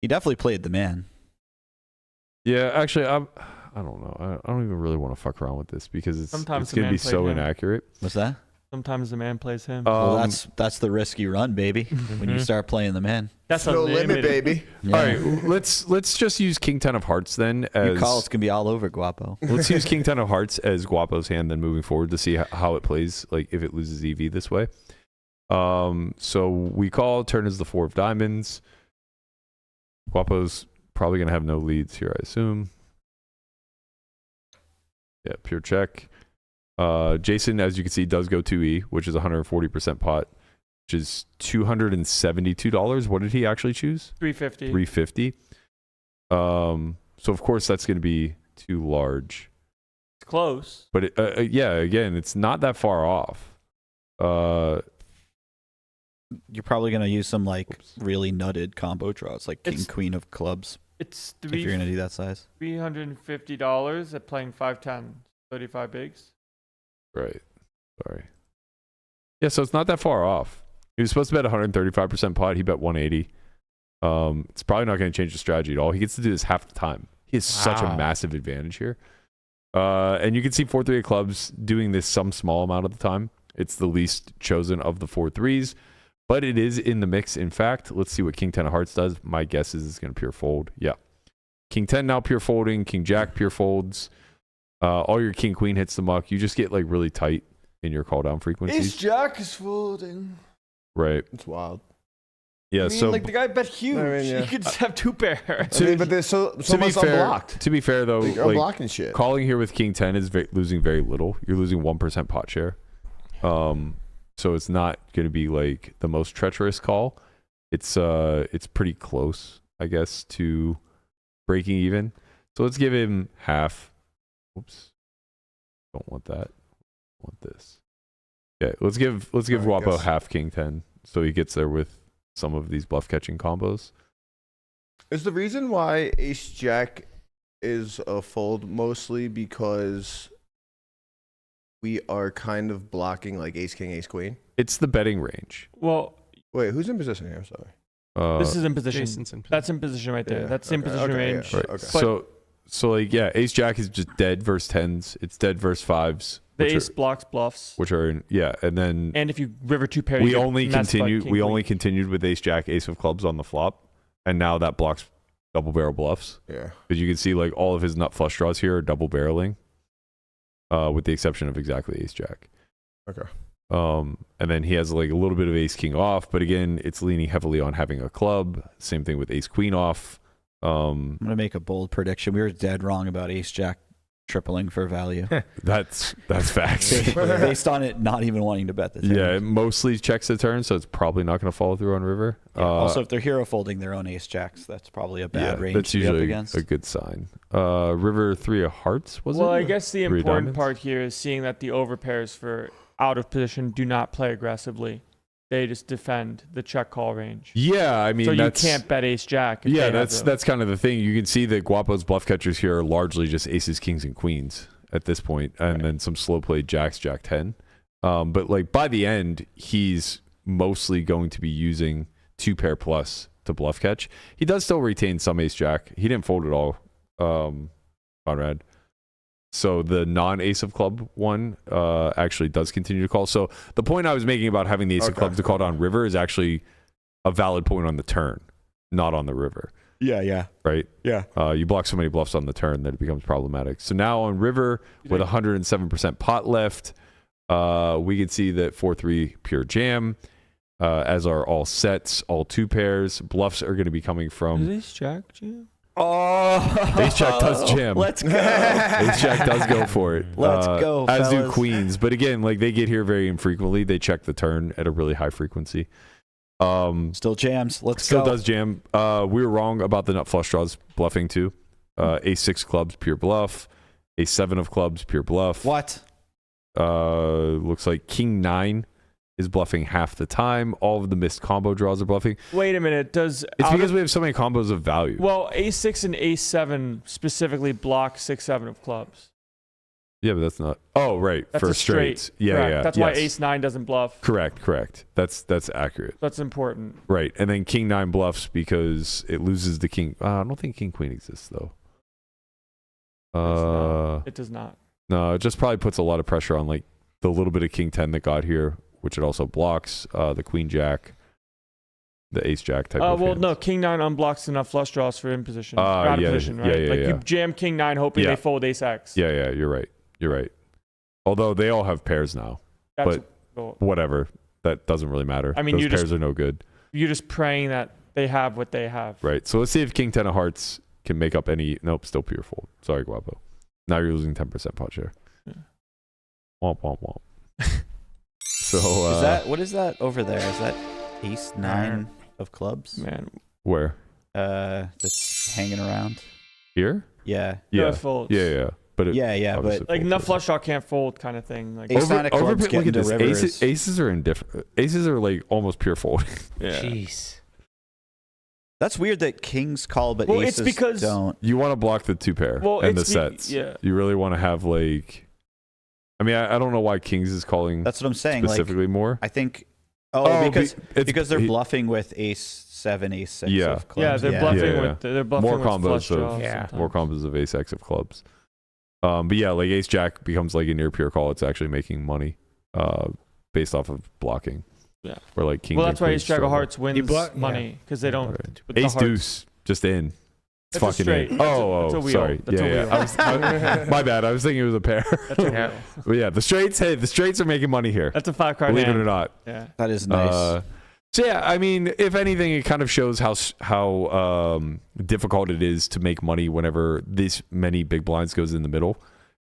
He definitely played the man. Yeah, actually, I don't know. I don't even really want to fuck around with this because it's going to be so inaccurate. What's that? Sometimes the man plays him. Well, that's the risk you run, baby. When you start playing the man. That's no limit, baby. Yeah. All right, let's just use King 10 of Hearts then. Your calls can be all over Guapo. Let's use King 10 of Hearts as Guapo's hand then moving forward to see how it plays, like if it loses EV this way. So we call, turn is the 4 of diamonds. Guapo's probably going to have no leads here, I assume. Yeah, pure check. Jason, as you can see, does go 2E, which is 140% pot, which is $272. What did he actually choose? $350. $350. So of course that's going to be too large. It's close. But yeah, again, it's not that far off. You're probably going to use some really nutted combo draws, like King Queen of clubs. It's if you're going to do that size. $350 at playing 5-10, 35 bigs. Right. Sorry. Yeah, so it's not that far off. He was supposed to bet 135% pot. He bet 180. It's probably not going to change the strategy at all. He gets to do this half the time. He has such a massive advantage here. And you can see 4-3 of clubs doing this some small amount of the time. It's the least chosen of the 4-3s, but it is in the mix. In fact, let's see what King 10 of Hearts does. My guess is it's going to pure fold. Yeah. King 10 now pure folding. King Jack pure folds. All your King Queen hits the muck. You just get really tight in your call down frequencies. Ace Jack is folding. Right. It's wild. Yeah, so the guy bet huge. He could just have 2 pairs. But there's so much unblocked. To be fair, though, You're unblocking shit. Calling here with King 10 is losing very little. You're losing 1% pot share. So it's not going to be the most treacherous call. It's pretty close, I guess, to breaking even. So let's give him half. Oops. Don't want that. Want this. Yeah, let's give Guapo half King 10 so he gets there with some of these bluff catching combos. Is the reason why Ace Jack is a fold mostly because we are kind of blocking Ace King, Ace Queen? It's the betting range. Well, wait, who's in position here? I'm sorry. This is in position. Jason's in position. That's in position right there. Yeah. That's in position range. Right. Okay. So Ace Jack is just dead versus 10s. It's dead versus 5s. The ace blocks bluffs. Which are and then if you river 2 pairs, we only continued with Ace Jack, Ace of clubs on the flop. and now that blocks double barrel bluffs. Yeah. Because you can see like all of his nut flush draws here are double barreling, with the exception of exactly ace jack. Okay. And then he has like a little bit of ace king off, but again, it's leaning heavily on having a club. Same thing with ace queen off. I'm gonna make a bold prediction. We were dead wrong about ace jack tripling for value. That's facts. Based on it not even wanting to bet the turn. Yeah, it mostly checks the turn, so it's probably not going to follow through on river. Yeah, also, if they're hero folding their own ace jacks, that's probably a bad range that's to be up usually against. a good sign. River 3 of hearts, was it? Well, I guess the Three important diamonds? part here is seeing that the overpairs for out of position do not play aggressively. They just defend the check call range. Yeah, I mean, so that's, you can't bet ace jack. Yeah, that's kind of the thing. You can see that Guapo's bluff catchers here are largely just aces, kings, and queens at this point, and then some slow played jacks, jack 10. But like by the end, he's mostly going to be using 2 pair plus to bluff catch. He does still retain some ace jack. He didn't fold at all, Conrad. So the non-ace of club one actually does continue to call. So the point I was making about having the ace of clubs to call on river is actually a valid point on the turn, not on the river. Yeah. Right? Yeah. You block so many bluffs on the turn that it becomes problematic. So now on river with 107% pot left, we can see that 4-3 pure jam, as are all sets, all 2 pairs. Bluffs are going to be coming from... Is ace jack jam? Oh, ace jack does jam. Let's go. Ace jack does go for it. Let's go, as do fellas. queens. But again, like they get here very infrequently. They check the turn at a really high frequency. Still jams. Let's still go. Does jam. We were wrong about the nut flush draws bluffing too. Ace 6 clubs, pure bluff. Ace 7 of clubs, pure bluff. What? Looks like king 9 is bluffing half the time. All of the missed combo draws are bluffing. Wait a minute. It's because we have so many combos of value. Well, ace 6 and ace 7 specifically block 6-7 of clubs. Yeah, but that's not. Oh, right. That's for a straight. straights. Yeah, Correct. yeah. That's why ace 9 doesn't bluff. Correct. That's accurate. That's important. Right. And then king 9 bluffs because it loses the king. I don't think king queen exists though. It does not. No, it just probably puts a lot of pressure on like the little bit of king 10 that got here, which it also blocks, the queen jack, the ace jack type of well, hands. no, king 9 unblocks enough flush draws for in position. Out of position, right? You jam king 9 hoping they fold ace X. Yeah, you're right. Although they all have pairs now. But whatever. That doesn't really matter. I mean, those pairs are no good. You're just praying that they have what they have. Right. So let's see if king 10 of hearts can make up any. Nope, still pure fold. Sorry, Guapo. Now you're losing 10% pot share. Yeah. Womp, womp, womp. So what is that over there? Is that ace 9 of clubs? Man. Where? That's hanging around. Here? Yeah. Yeah. Folds. Yeah. But but like enough flush draw can't fold kind of thing. Like ace 9 of clubs look getting at to this. rivers. Aces are indifferent. Aces are like almost pure folding. Yeah. Jeez. That's weird that kings call, but aces it's because don't. You want to block the 2 pair and the sets. Yeah. You really want to have like. I mean, I don't know why kings is calling. That's what I'm saying. Specifically more. I think. Because they're bluffing with ace 7, ace 6 of clubs. Yeah, they're bluffing with they're bluffing more with combos flush of draws more combos of ace X of clubs. But yeah, like ace jack becomes like a near pure call. It's actually making money, based off of blocking. Yeah. Or like king. Well, that's why ace jack of hearts wins money because they don't. With ace the deuce just in. It's That's a fucking straight. in. That's Oh, a wheel. sorry. That's a wheel. My bad. I was thinking it was a pair. That's a wheel. But yeah, the straights are making money here. That's a 5-card Believe hand. it or not. Yeah. That is nice. So yeah, I mean, if anything, it kind of shows how difficult it is to make money whenever this many big blinds goes in the middle,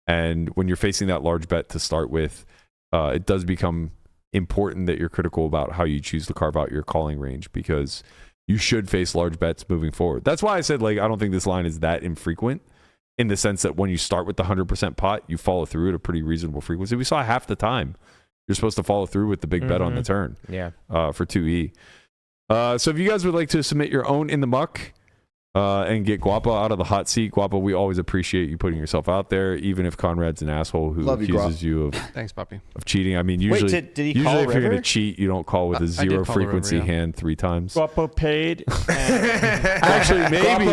and when you're facing that large bet to start with, it does become important that you're critical about how you choose to carve out your calling range because you should face large bets moving forward. That's why I said like I don't think this line is that infrequent in the sense that when you start with the 100% pot, you follow through at a pretty reasonable frequency. We saw half the time. You're supposed to follow through with the big bet on the turn. Yeah. For 2E. So if you guys would like to submit your own in the muck, and get Guapo out of the hot seat. Guapo, we always appreciate you putting yourself out there, even if Conrad's an asshole who accuses you of Thanks, Poppy. of cheating. I mean, usually, did he usually call if you're River? going to cheat, you don't call with a I did zero call the frequency River, yeah. hand 3 times. Guapo paid. Actually, maybe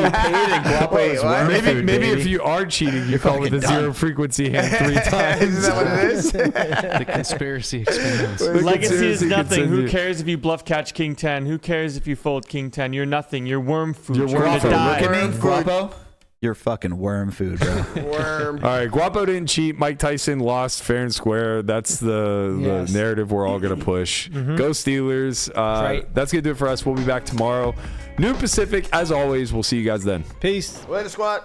maybe if you are cheating, you call with a zero frequency hand 3 times. Isn't that what it is? The conspiracy expands. Legacy is Conspiracy nothing. Who continues. cares if you bluff catch King 10? Who cares if you fold King 10? You're nothing. You're worm food. You're You're worm gonna food. die. Look at me, Guapo? You're fucking worm food, bro. Worm. All right, Guapo didn't cheat. Mike Tyson lost fair and square. That's the narrative we're all going to push. Go Steelers. Right. That's going to do it for us. We'll be back tomorrow. Noon Pacific, as always. We'll see you guys then. Peace. Later, squad.